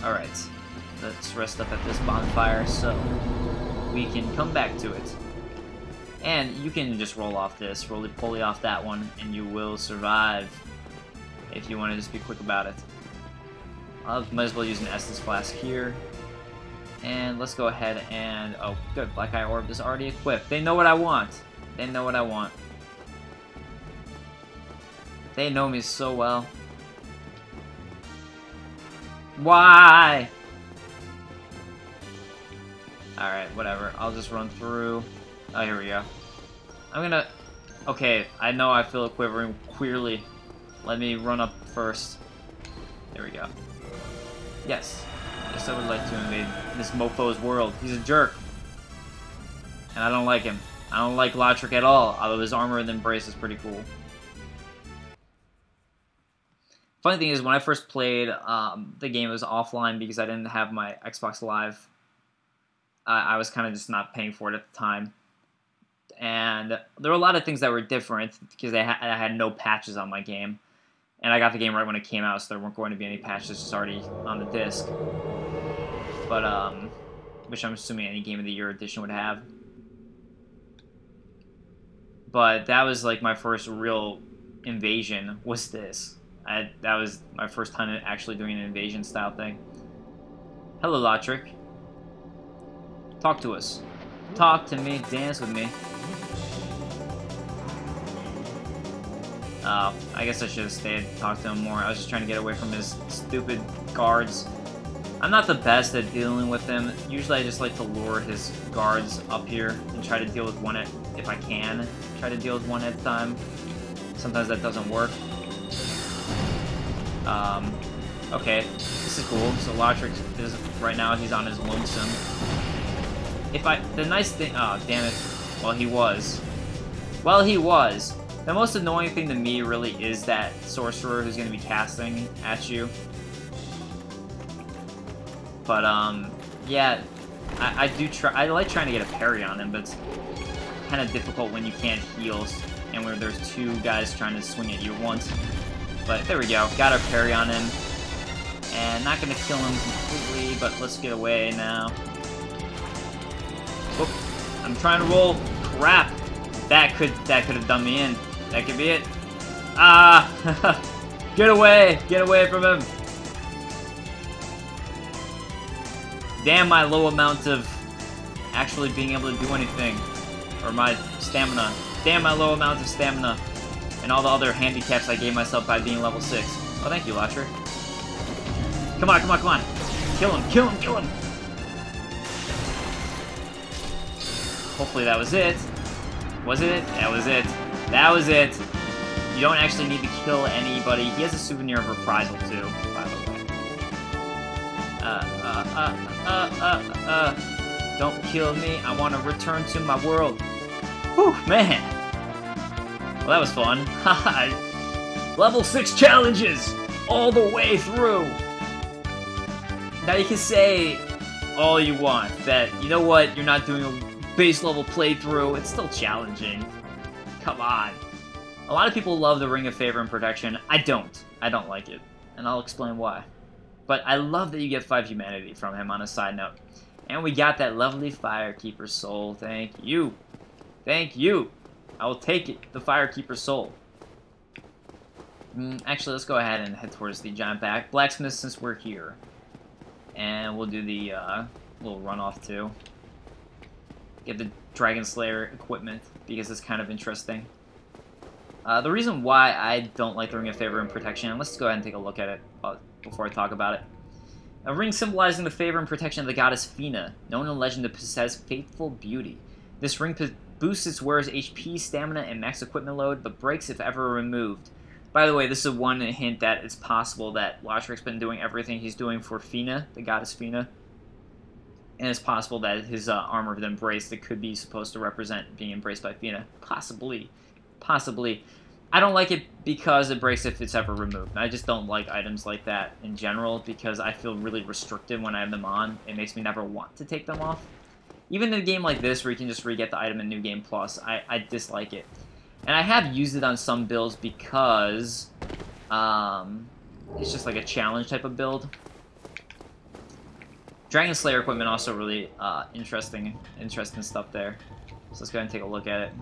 Alright, let's rest up at this bonfire so we can come back to it. And you can just roll off this, roly-poly off that one, and you will survive if you want to just be quick about it. I might as well use an Estus Flask here. And let's go ahead and... Oh, good, Black Eye Orb is already equipped. They know what I want. They know what I want. They know me so well. Why? Alright, whatever. I'll just run through. Oh, here we go. I'm gonna... Okay, I know I feel it quivering queerly. Let me run up first. There we go. Yes. Yes, I would like to invade this mofo's world. He's a jerk. And I don't like him. I don't like Lautrec at all, although his armor and embrace is pretty cool. Funny thing is, when I first played, the game was offline because I didn't have my Xbox Live. I was kind of just not paying for it at the time. And there were a lot of things that were different because I had no patches on my game. And I got the game right when it came out, so there weren't going to be any patches just already on the disc. But, which I'm assuming any Game of the Year edition would have. But that was, like, my first real invasion, was this. That was my first time actually doing an invasion-style thing. Hello, Lautrec. Talk to us. Talk to me, dance with me. Oh, I guess I should have stayed and talked to him more. I was just trying to get away from his stupid guards. I'm not the best at dealing with him. Usually I just like to lure his guards up here and try to deal with one if I can. Try to deal with one at a time. Sometimes that doesn't work. Okay, this is cool. So Lautrec is, right now, he's on his lonesome. The nice thing, oh, damn it. Well, he was. The most annoying thing to me really is that sorcerer who's going to be casting at you. But, yeah, I do try. I like trying to get a parry on him, but it's kind of difficult when you can't heal and where there's two guys trying to swing at you at once. But there we go. Got our parry on him. And not going to kill him completely, but let's get away now. Whoop. I'm trying to roll. Crap. That could have done me in. That could be it. Ah! Get away! Get away from him! Damn my low amount of actually being able to do anything. Or my stamina. Damn my low amount of stamina. And all the other handicaps I gave myself by being level 6. Oh, thank you, Lautrec. Come on, come on, come on. Kill him, kill him, kill him! Hopefully that was it. Was it? That was it. That was it. You don't actually need to kill anybody. He has a souvenir of reprisal, too, by the way. Don't kill me. I want to return to my world. Whew, man. Well, that was fun. Level 6 challenges! All the way through! Now you can say all you want, that, you know what, you're not doing a base level playthrough, it's still challenging. Come on. A lot of people love the Ring of Favor and Protection. I don't. I don't like it. And I'll explain why. But I love that you get 5 humanity from him on a side note. And we got that lovely Firekeeper soul. Thank you. Thank you. I will take it. The Firekeeper soul. Actually, let's go ahead and head towards the giant blacksmith since we're here. And we'll do the little runoff too. Get the Dragon Slayer equipment because it's kind of interesting. The reason why I don't like the Ring of Favor and Protection, let's go ahead and take a look at it before I talk about it. A ring symbolizing the favor and protection of the goddess Fina, known in legend to possess faithful beauty. This ring boosts its wearer's HP, stamina, and max equipment load, but breaks if ever removed. By the way, this is one hint that it's possible that Lautrec's been doing everything he's doing for Fina, the goddess Fina. And it's possible that his armor of embrace that could be supposed to represent being embraced by Fina. Possibly. Possibly. I don't like it because it breaks if it's ever removed. I just don't like items like that in general because I feel really restricted when I have them on. It makes me never want to take them off. Even in a game like this where you can just re-get the item in New Game Plus, I dislike it. And I have used it on some builds because it's just like a challenge type of build. Dragon Slayer equipment also really interesting stuff there. So let's go ahead and take a look at it.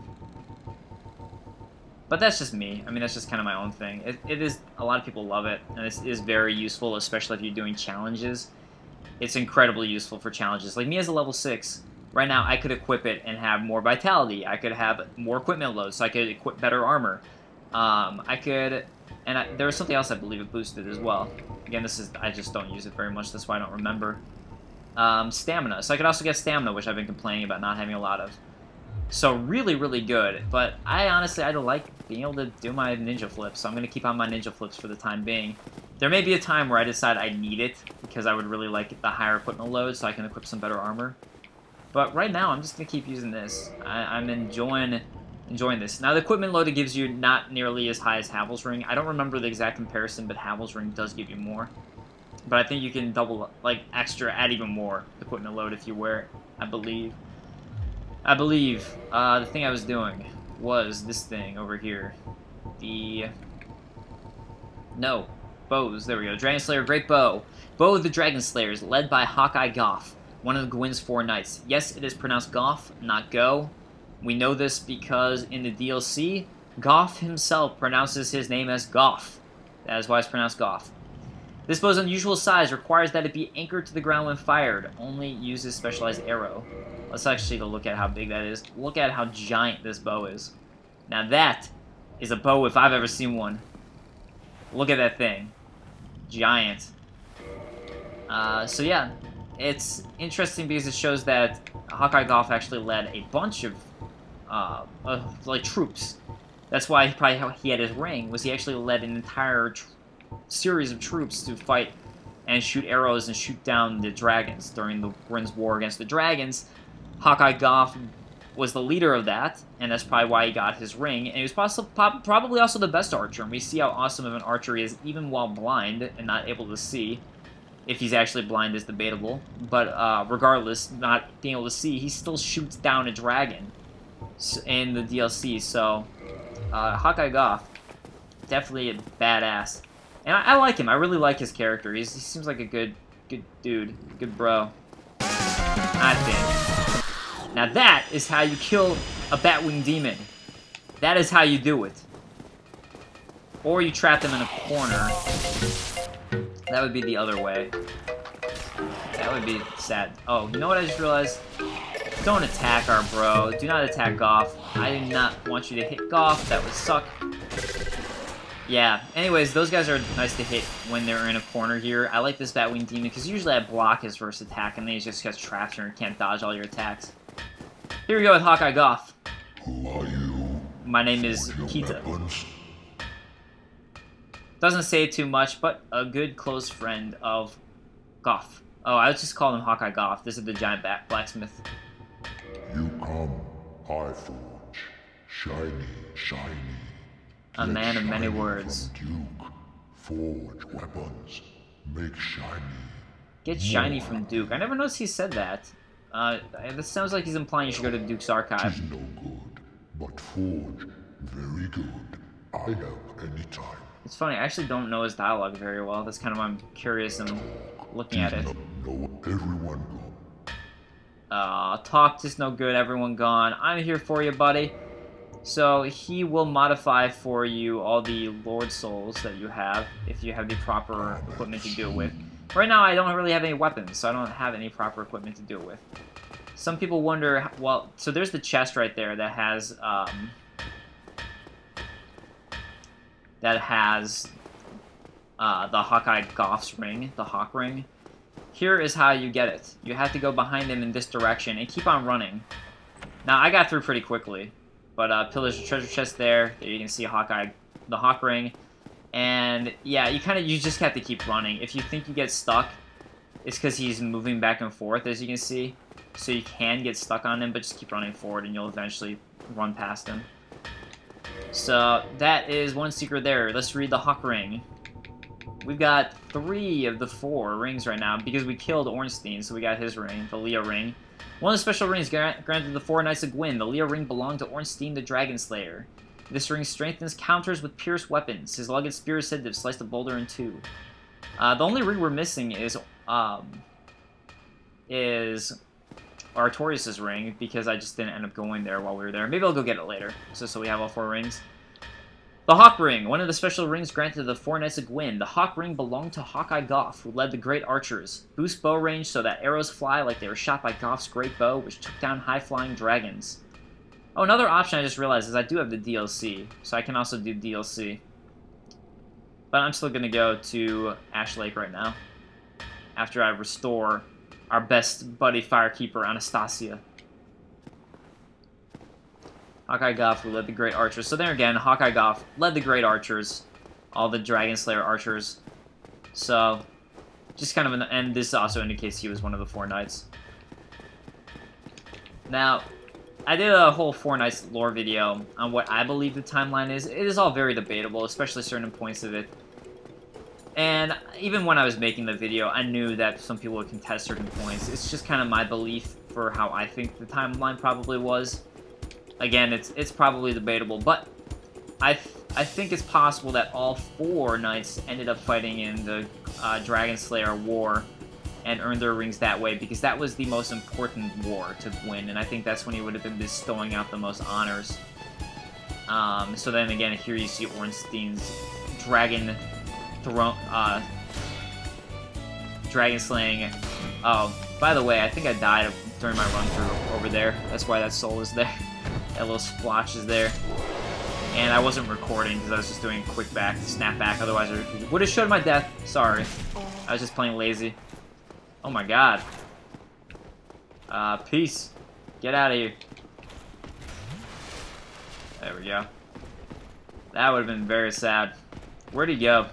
But that's just me. I mean, that's just kind of my own thing. It is, a lot of people love it, and it is very useful, especially if you're doing challenges. It's incredibly useful for challenges. Like me as a level 6, right now I could equip it and have more vitality. I could have more equipment load, so I could equip better armor. There was something else I believe it boosted as well. Again, I just don't use it very much, that's why I don't remember. Stamina. So I could also get stamina, which I've been complaining about not having a lot of. So really, really good. But I don't like being able to do my ninja flips, so I'm going to keep on my ninja flips for the time being. There may be a time where I decide I need it, because I would really like the higher equipment load so I can equip some better armor. But right now, I'm just going to keep using this. I'm enjoying this. Now, the equipment load it gives you not nearly as high as Havel's Ring. I don't remember the exact comparison, but Havel's Ring does give you more. But I think you can double, like, add even more equipment load if you wear it, I believe. The thing I was doing was this thing over here. Bows. There we go. Dragon Slayer, Great Bow. Bow of the Dragon Slayers, led by Hawkeye Goff, one of Gwyn's 4 knights. Yes, it is pronounced Goff, not Go. We know this because in the DLC, Goff himself pronounces his name as Goff. That is why it's pronounced Goff. This bow's unusual size requires that it be anchored to the ground when fired. Only uses specialized arrow. Let's actually go look at how big that is. Look at how giant this bow is. Now that is a bow if I've ever seen one. Look at that thing. Giant. So yeah, it's interesting because it shows that Hawkeye Goff actually led a bunch of like troops. That's why he had his ring, was he actually led an entire series of troops to fight and shoot arrows and shoot down the dragons during the Gwyn's war against the dragons. Hawkeye Goff was the leader of that, and that's probably why he got his ring. And he was probably also the best archer, and we see how awesome of an archer he is even while blind and not able to see. If he's actually blind is debatable, but regardless, not being able to see, he still shoots down a dragon in the DLC, so Hawkeye Goth, definitely a badass. And I like him, I really like his character. He seems like a good dude, good bro, I think. Now that is how you kill a Batwing Demon. That is how you do it. Or you trap them in a corner. That would be the other way. That would be sad. Oh, you know what I just realized? Don't attack our bro. Do not attack Goth. I do not want you to hit Goth. That would suck. Yeah, anyways, those guys are nice to hit when they're in a corner here. I like this Batwing Demon because usually I block his first attack and then he just gets trapped here and can't dodge all your attacks. Here we go with Hawkeye Goth. Who are you? My name is Kita. Doesn't say too much, but a good close friend of Goth. Oh, I would just call him Hawkeye Goth. This is the giant blacksmith. You come, High Forge. Shiny, shiny. A man of many words. Duke. Forge weapons. Make shiny. Get shiny from Duke. I never noticed he said that. This sounds like he's implying you should go to Duke's archive. Tis no good, but Forge, very good. I help anytime. It's funny, I actually don't know his dialogue very well. That's kind of why I'm curious and looking at it. No, everyone go. Talk is no good, everyone gone. I'm here for you, buddy. So he will modify for you all the Lord Souls that you have, if you have the proper equipment to do it with. Right now, I don't really have any weapons, so I don't have any proper equipment to do it with. Some people wonder, well, so there's the chest right there that has, the Hawkeye Goth's ring, the Hawk ring. Here is how you get it. You have to go behind him in this direction and keep on running. Now, I got through pretty quickly, but there's a treasure chest there. There you can see Hawkeye, the Hawk ring. And yeah, you just have to keep running. If you think you get stuck, it's because he's moving back and forth, as you can see. So you can get stuck on him, but just keep running forward and you'll eventually run past him. So that is one secret there. Let's read the Hawk ring. We've got 3 of the 4 rings right now because we killed Ornstein, so we got his ring, the Leo ring. One of the special rings granted the 4 Knights of Gwyn. The Leo ring belonged to Ornstein the Dragon Slayer. This ring strengthens counters with pierced weapons. His luggage spear is said to have sliced a boulder in 2. The only ring we're missing is Artorias' ring, because I just didn't end up going there while we were there. Maybe I'll go get it later, so we have all 4 rings. The Hawk ring, one of the special rings granted to the 4 Knights of Gwyn. The Hawk ring belonged to Hawkeye Goth, who led the great archers. Boost bow range so that arrows fly like they were shot by Goth's great bow, which took down high-flying dragons. Oh, another option I just realized is I do have the DLC, so I can also do DLC. But I'm still going to go to Ash Lake right now, after I restore our best buddy Firekeeper, Anastasia. Hawkeye Goth, who led the great archers. So there again, Hawkeye Goth led the great archers, all the Dragon Slayer archers. So, just kind of and this also indicates he was one of the 4 Knights. Now, I did a whole 4 Knights lore video on what I believe the timeline is. It is all very debatable, especially certain points of it. And even when I was making the video, I knew that some people would contest certain points. It's just kind of my belief for how I think the timeline probably was. Again, it's probably debatable, but I think it's possible that all 4 Knights ended up fighting in the Dragon Slayer War and earned their rings that way, because that was the most important war to win, and I think that's when he would have been bestowing out the most honors. So then again, here you see Ornstein's dragon slaying. Oh, by the way, I think I died during my run through over there. That's why that soul is there. That little splotch is there. And I wasn't recording because I was just doing a quick snap back. Otherwise, I would have showed my death. Sorry. I was just playing lazy. Oh my god. Peace. Get out of here. There we go. That would have been very sad. Where'd he go?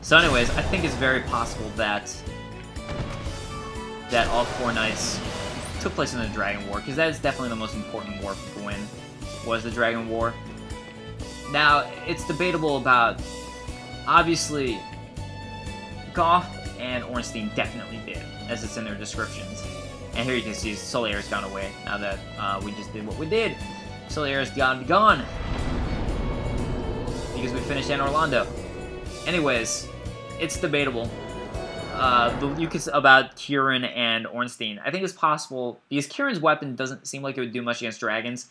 So anyways, I think it's very possible that all 4 Knights took place in the Dragon War, because that is definitely the most important war for Gwyn, was the Dragon War. Now, it's debatable about, obviously, Goth and Ornstein definitely did, as it's in their descriptions. And here you can see Solaire's gone away, now that we just did what we did. Solaire's gone. Because we finished Anor Londo. Anyways, it's debatable. About Kieran and Ornstein. I think it's possible, because Kieran's weapon doesn't seem like it would do much against dragons,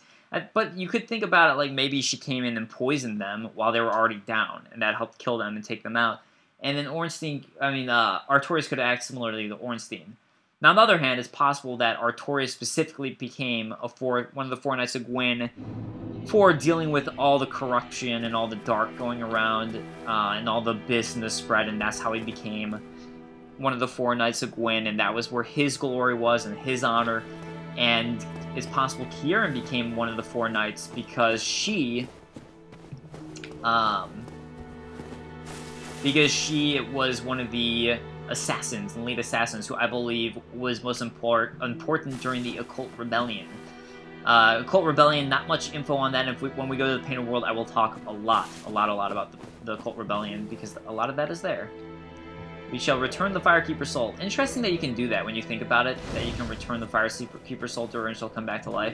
but you could think about it like maybe she came in and poisoned them while they were already down, and that helped kill them and take them out. And then Artorias could act similarly to Ornstein. Now, on the other hand, it's possible that Artorias specifically became one of the 4 Knights of Gwyn for dealing with all the corruption and all the dark going around, and all the business spread, and that's how he became one of the 4 Knights of Gwyn, and that was where his glory was and his honor. And it's possible Kieran became one of the 4 Knights because she was one of the assassins, and lead assassins, who I believe was most important during the Occult Rebellion. Occult Rebellion, not much info on that. When we go to the Painted World, I will talk a lot about the Occult Rebellion, because a lot of that is there. We shall return the Firekeeper's soul. Interesting that you can do that when you think about it, that you can return the Firekeeper's soul to her and she'll come back to life.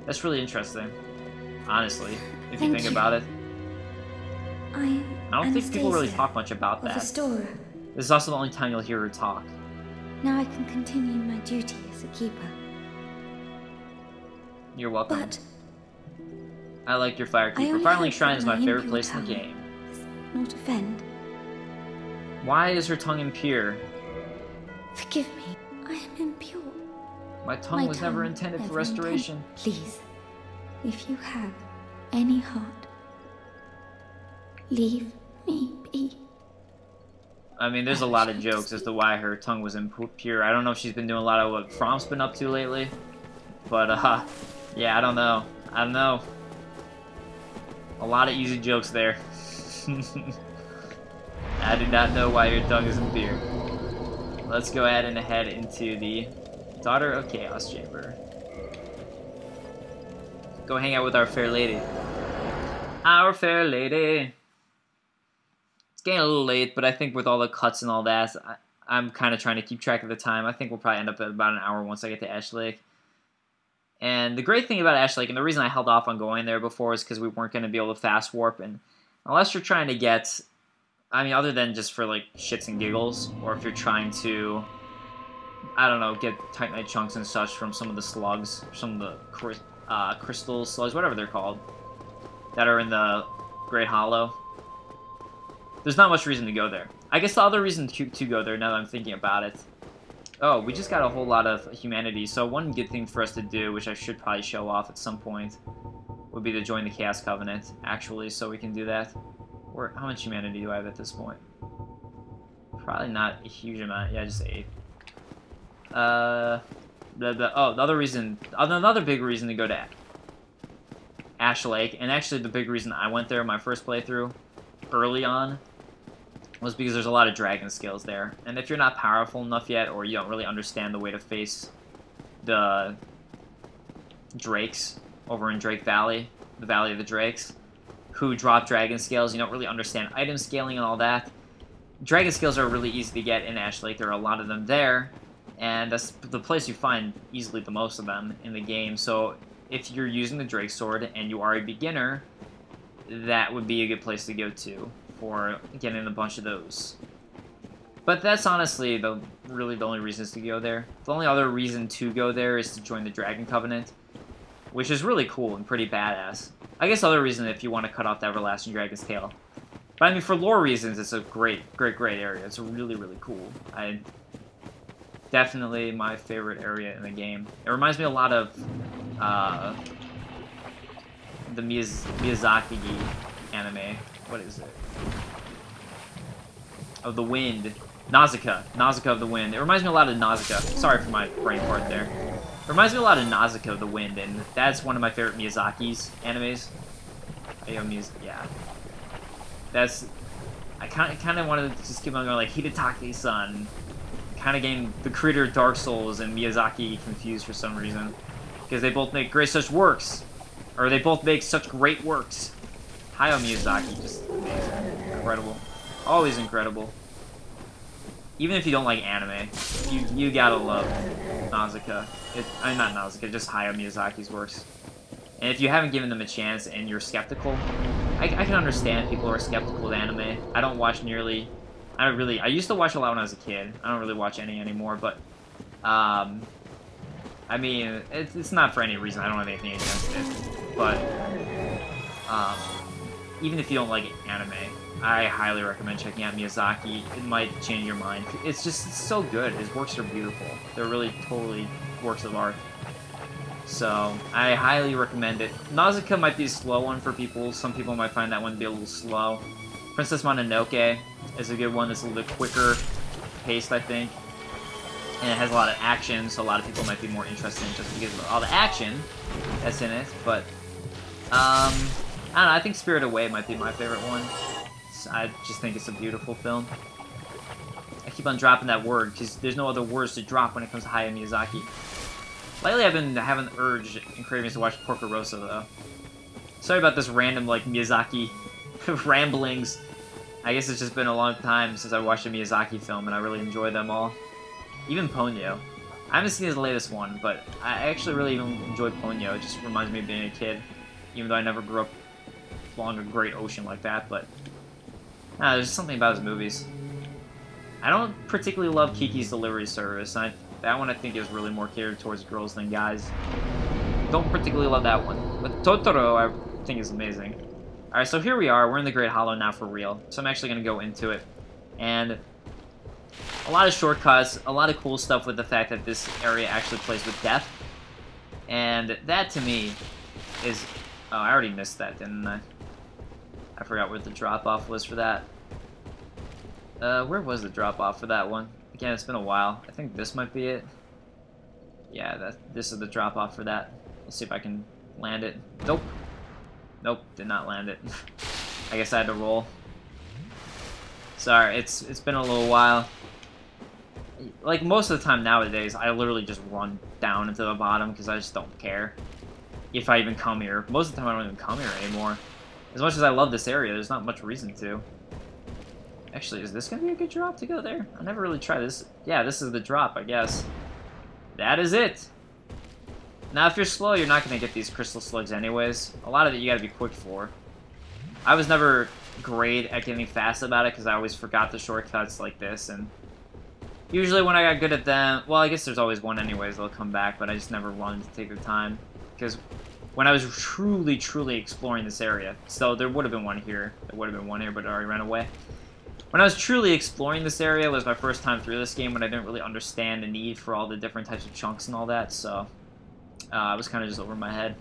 That's really interesting, honestly, if you think about it. I don't think people really talk much about that. This is also the only time you'll hear her talk. Now I can continue my duty as a keeper. You're welcome. But I like your Firekeeper. Firelink Shrine is my favorite place in the game. Not offend. Why is her tongue impure? Forgive me. I am impure. My tongue was never intended for restoration. Please, if you have any heart, leave me be. I mean, there's a lot of jokes as to why her tongue was impure. I don't know if she's been doing a lot of what Frampt's been up to lately. But, yeah, I don't know. A lot of easy jokes there. I do not know why your tongue is impure. Let's go ahead and head into the Daughter of Chaos Chamber. Go hang out with our fair lady. Our fair lady. It's getting a little late, but I think with all the cuts and all that, I'm kind of trying to keep track of the time. I think we'll probably end up at about an hour once I get to Ash Lake. And the great thing about Ash Lake, and the reason I held off on going there before, is because we weren't going to be able to fast warp. And unless you're trying to get, I mean, other than just for like shits and giggles, or if you're trying to, I don't know, get Titanite chunks and such from some of the slugs, some of the crystal slugs, whatever they're called, that are in the Great Hollow, there's not much reason to go there. I guess the other reason to go there, now that I'm thinking about it, oh, we just got a whole lot of humanity, so one good thing for us to do, which I should probably show off at some point, would be to join the Chaos Covenant, actually, so we can do that. How much humanity do I have at this point? Probably not a huge amount. Yeah, just 8. Another big reason to go to Ash Lake, and actually the big reason I went there my first playthrough, early on, was because there's a lot of dragon skills there. And if you're not powerful enough yet, or you don't really understand the way to face the drakes over in Drake Valley, the Valley of the Drakes, who drop dragon scales, you don't really understand item scaling and all that. Dragon skills are really easy to get in Ash Lake. There are a lot of them there, and that's the place you find easily the most of them in the game. So if you're using the Drake Sword and you are a beginner, that would be a good place to go to for getting a bunch of those. But that's honestly really the only reasons to go there. The only other reason to go there is to join the Dragon Covenant, which is really cool and pretty badass. I guess the other reason if you want to cut off the Everlasting Dragon's tail. But I mean, for lore reasons, it's a great area. It's really, really cool. Definitely my favorite area in the game. It reminds me a lot of the Miyazaki anime. What is it? Of the Wind. Nausicaa. Nausicaa of the Wind. It reminds me a lot of Nausicaa. Sorry for my brain fart there. It reminds me a lot of Nausicaa of the Wind, and that's one of my favorite Miyazaki's animes. Yeah. I kind of wanted to just keep on going like Hidetaki-san, kind of getting the creator of Dark Souls and Miyazaki confused for some reason. Because they both make such works. Or they both make such great works. Hayao Miyazaki, just amazing. Incredible. Always incredible. Even if you don't like anime, you gotta love Nausicaa. I mean, not Nausicaa, just Hayao Miyazaki's works. And if you haven't given them a chance and you're skeptical, I can understand people who are skeptical of anime. I don't watch nearly... I used to watch a lot when I was a kid. I don't really watch any anymore, but... I mean, it's not for any reason. I don't have anything against it. But... even if you don't like anime, I highly recommend checking out Miyazaki. It might change your mind. It's so good. His works are beautiful. They're really totally works of art. So, I highly recommend it. Nausicaa might be a slow one for people. Some people might find that one to be a little slow. Princess Mononoke is a good one that's a little bit quicker paced, I think. And it has a lot of action, so a lot of people might be more interested in it just because of all the action that's in it. But, I don't know, I think Spirited Away might be my favorite one. I just think it's a beautiful film. I keep on dropping that word, because there's no other words to drop when it comes to Hayao Miyazaki. Lately, I've been having the urge and cravings to watch Porco Rosso, though. Sorry about this random, like, Miyazaki ramblings. I guess it's just been a long time since I watched a Miyazaki film, and I really enjoy them all. Even Ponyo. I haven't seen his latest one, but I actually really even enjoyed Ponyo. It just reminds me of being a kid, even though I never grew up along a great ocean like that, but... there's something about his movies. I don't particularly love Kiki's Delivery Service. That one I think is really more catered towards girls than guys. Don't particularly love that one. But Totoro I think is amazing. Alright, so here we are. We're in the Great Hollow now for real. So I'm actually going to go into it. And a lot of shortcuts, a lot of cool stuff with the fact that this area actually plays with death. And that to me is... Oh, I already missed that, didn't I? I forgot what the drop-off was for that. Where was the drop-off for that one? Again, it's been a while. I think this might be it. Yeah, this is the drop-off for that. Let's see if I can land it. Nope. Nope, did not land it. I guess I had to roll. Sorry, it's been a little while. Like, most of the time nowadays, I literally just run down into the bottom because I just don't care if I even come here. Most of the time, I don't even come here anymore. As much as I love this area, there's not much reason to. Actually, is this going to be a good drop to go there? I never really tried this. Yeah, this is the drop, I guess. That is it. Now, if you're slow, you're not going to get these crystal slugs anyways. A lot of it you got to be quick for. I was never great at getting fast about it because I always forgot the shortcuts like this. And usually when I got good at them... Well, I guess there's always one anyways. They'll come back, but I just never wanted to take the time. Because... when I was truly, truly exploring this area, so there would have been one here. There would have been one here, but it already ran away. When I was truly exploring this area, it was my first time through this game when I didn't really understand the need for all the different types of chunks and all that, so I was kind of just over my head.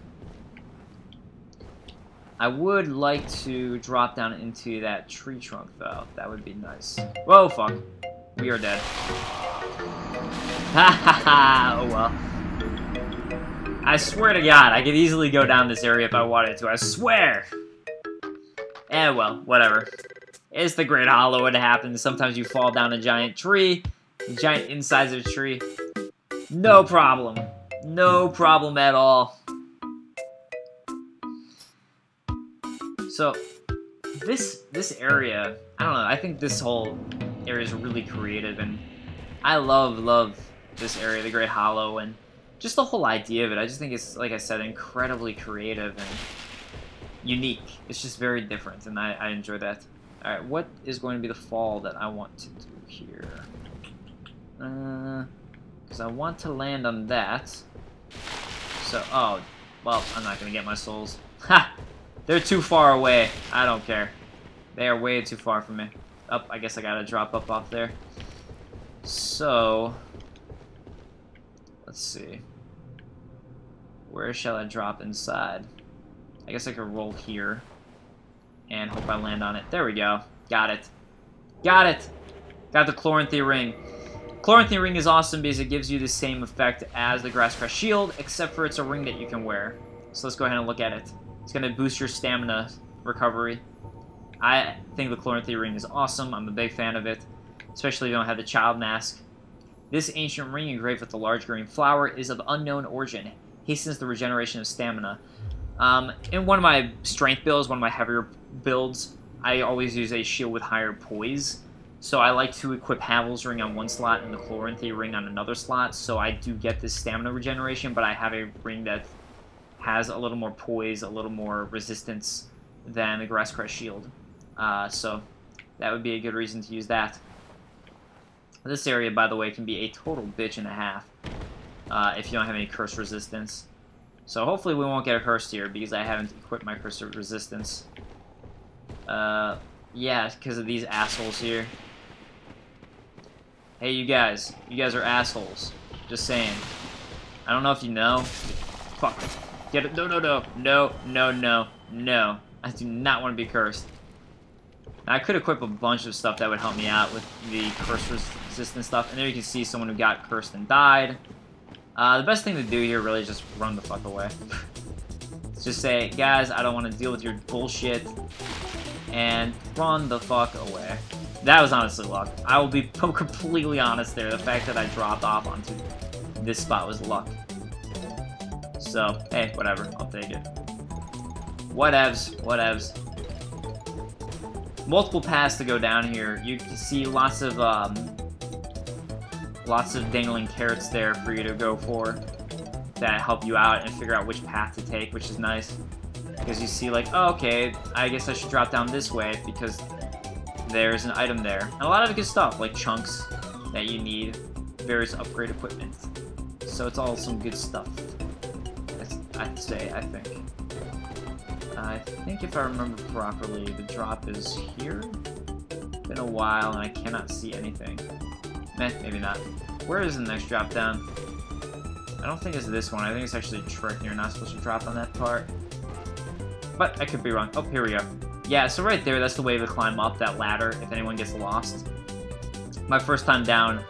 I would like to drop down into that tree trunk, though. That would be nice. Whoa, fuck. We are dead. Ha ha ha! Oh well. I swear to God, I could easily go down this area if I wanted to. I swear! Eh, well, whatever. It's the Great Hollow. It happens. Sometimes you fall down a giant tree. The giant insides of a tree. No problem. No problem at all. So, this area, I don't know, I think this whole area is really creative, and I love this area, the Great Hollow, and just the whole idea of it. I just think it's, like I said, incredibly creative and unique. It's just very different, and I enjoy that. Alright, what is going to be the fall that I want to do here? Because I want to land on that. So, oh, well, I'm not going to get my souls. Ha! They're too far away. I don't care. They are way too far from me. Up, I guess I got to drop up off there. So, let's see. Where shall I drop inside? I guess I could roll here. And hope I land on it. There we go. Got it. Got it! Got the Chloranthy Ring. Chloranthy Ring is awesome because it gives you the same effect as the Grasscrest Shield, except for it's a ring that you can wear. So let's go ahead and look at it. It's going to boost your stamina recovery. I think the Chloranthy Ring is awesome. I'm a big fan of it. Especially if you don't have the Child Mask. This ancient ring engraved with the large green flower is of unknown origin. Hastens the regeneration of stamina. In one of my strength builds, one of my heavier builds, I always use a shield with higher poise. So I like to equip Havel's ring on one slot and the Chloranthy ring on another slot. So I do get this stamina regeneration, but I have a ring that has a little more poise, a little more resistance than the Grasscrest shield. So that would be a good reason to use that. This area, by the way, can be a total bitch and a half if you don't have any curse resistance. So hopefully we won't get cursed here because I haven't equipped my curse resistance. Yeah, because of these assholes here. Hey, you guys are assholes. Just saying. I don't know if you know. Fuck. Get it? No. I do not want to be cursed. Now, I could equip a bunch of stuff that would help me out with the curse resistant stuff. And there you can see someone who got cursed and died. The best thing to do here really is just run the fuck away. Just say, guys, I don't want to deal with your bullshit. And run the fuck away. That was honestly luck. I will be completely honest there. The fact that I dropped off onto this spot was luck. So, hey, whatever. I'll take it. Whatevs. Multiple paths to go down here. You can see lots of dangling carrots there for you to go for that help you out and figure out which path to take, which is nice. Because you see, like, oh, okay, I guess I should drop down this way because there's an item there. And a lot of good stuff, like chunks that you need, various upgrade equipment. So it's all some good stuff, I'd say, I think. I think if I remember properly, the drop is here. Been a while and I cannot see anything. Maybe not. Where is the next drop down? I don't think it's this one. I think it's actually a trick and you're not supposed to drop on that part. But I could be wrong. Oh, here we go. Yeah, so right there, that's the way to climb up that ladder if anyone gets lost. My first time down,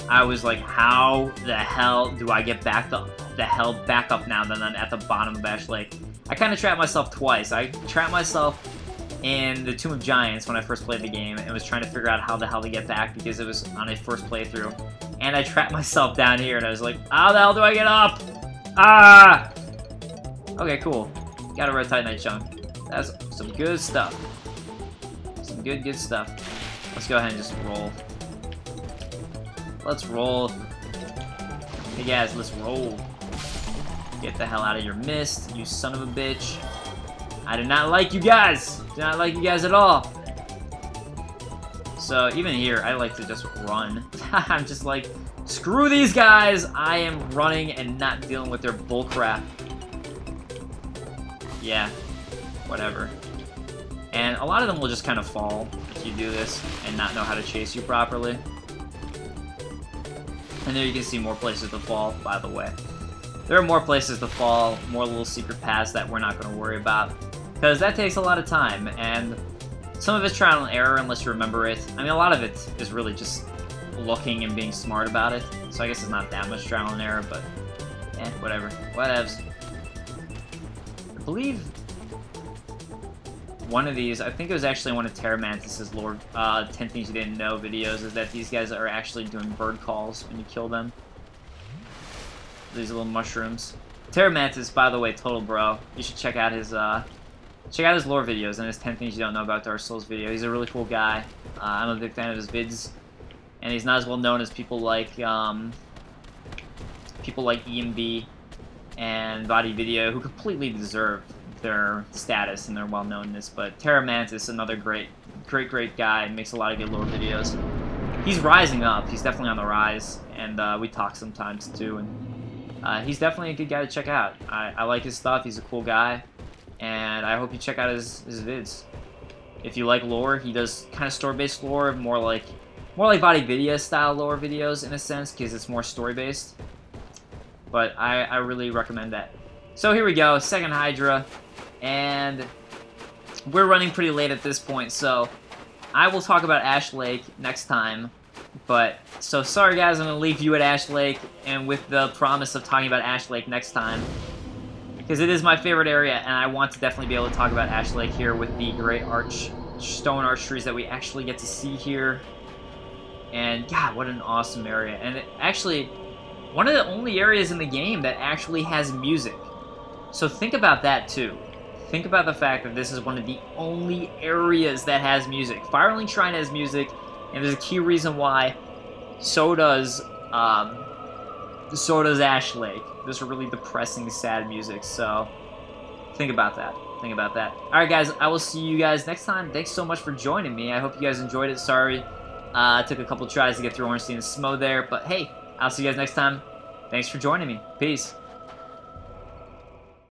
I was like, how the hell do I get back the hell back up now than I'm at the bottom of Ash Lake? I kind of trapped myself twice. I trapped myself in the Tomb of Giants when I first played the game and was trying to figure out how the hell to get back because it was on a first playthrough. And I trapped myself down here and I was like, how the hell do I get up? Ah! Okay, cool. Got a red Titanite chunk. That's some good stuff. Some good stuff. Let's go ahead and just roll. Let's roll. Hey guys, let's roll. Get the hell out of your mist, you son of a bitch. I do not like you guys. Do not like you guys at all. So even here, I like to just run. I'm just like, screw these guys. I am running and not dealing with their bullcrap. Yeah, whatever. And a lot of them will just kind of fall if you do this and not know how to chase you properly. And there you can see more places to fall, by the way. There are more places to fall, more little secret paths that we're not going to worry about. Because that takes a lot of time, and some of it's trial and error unless you remember it. I mean, a lot of it is really just looking and being smart about it. So I guess it's not that much trial and error, but whatever. Whatevs. I believe one of these, I think it was actually one of Terramantis' 10 Things You Didn't Know videos, is that these guys are actually doing bird calls when you kill them. These little mushrooms. Terramantis, by the way, total bro. You should check out his lore videos and his 10 Things You Don't Know About Dark Souls video. He's a really cool guy. I'm a big fan of his vids, and he's not as well known as people like EMB and Body Video, who completely deserve their status and their well-knownness. But Terramantis, another great guy, makes a lot of good lore videos. He's rising up. He's definitely on the rise, and we talk sometimes too. And he's definitely a good guy to check out. I like his stuff. He's a cool guy, and I hope you check out his vids. If you like lore, he does kind of story-based lore, more like Body Video style lore videos in a sense, because it's more story-based. But I really recommend that. So here we go, second Hydra, and we're running pretty late at this point, so I will talk about Ash Lake next time. But, so sorry guys, I'm going to leave you at Ash Lake, and with the promise of talking about Ash Lake next time. Because it is my favorite area, and I want to definitely be able to talk about Ash Lake here with the great stone arch trees that we actually get to see here. And God, what an awesome area. And actually, one of the only areas in the game that actually has music. So think about that too. Think about the fact that this is one of the only areas that has music. Firelink Shrine has music, and there's a key reason why. So does Ash Lake. This really depressing, sad music. So think about that. Think about that. Alright guys, I will see you guys next time. Thanks so much for joining me. I hope you guys enjoyed it. Sorry, it took a couple tries to get through Ornstein and Smough there. But hey, I'll see you guys next time. Thanks for joining me. Peace.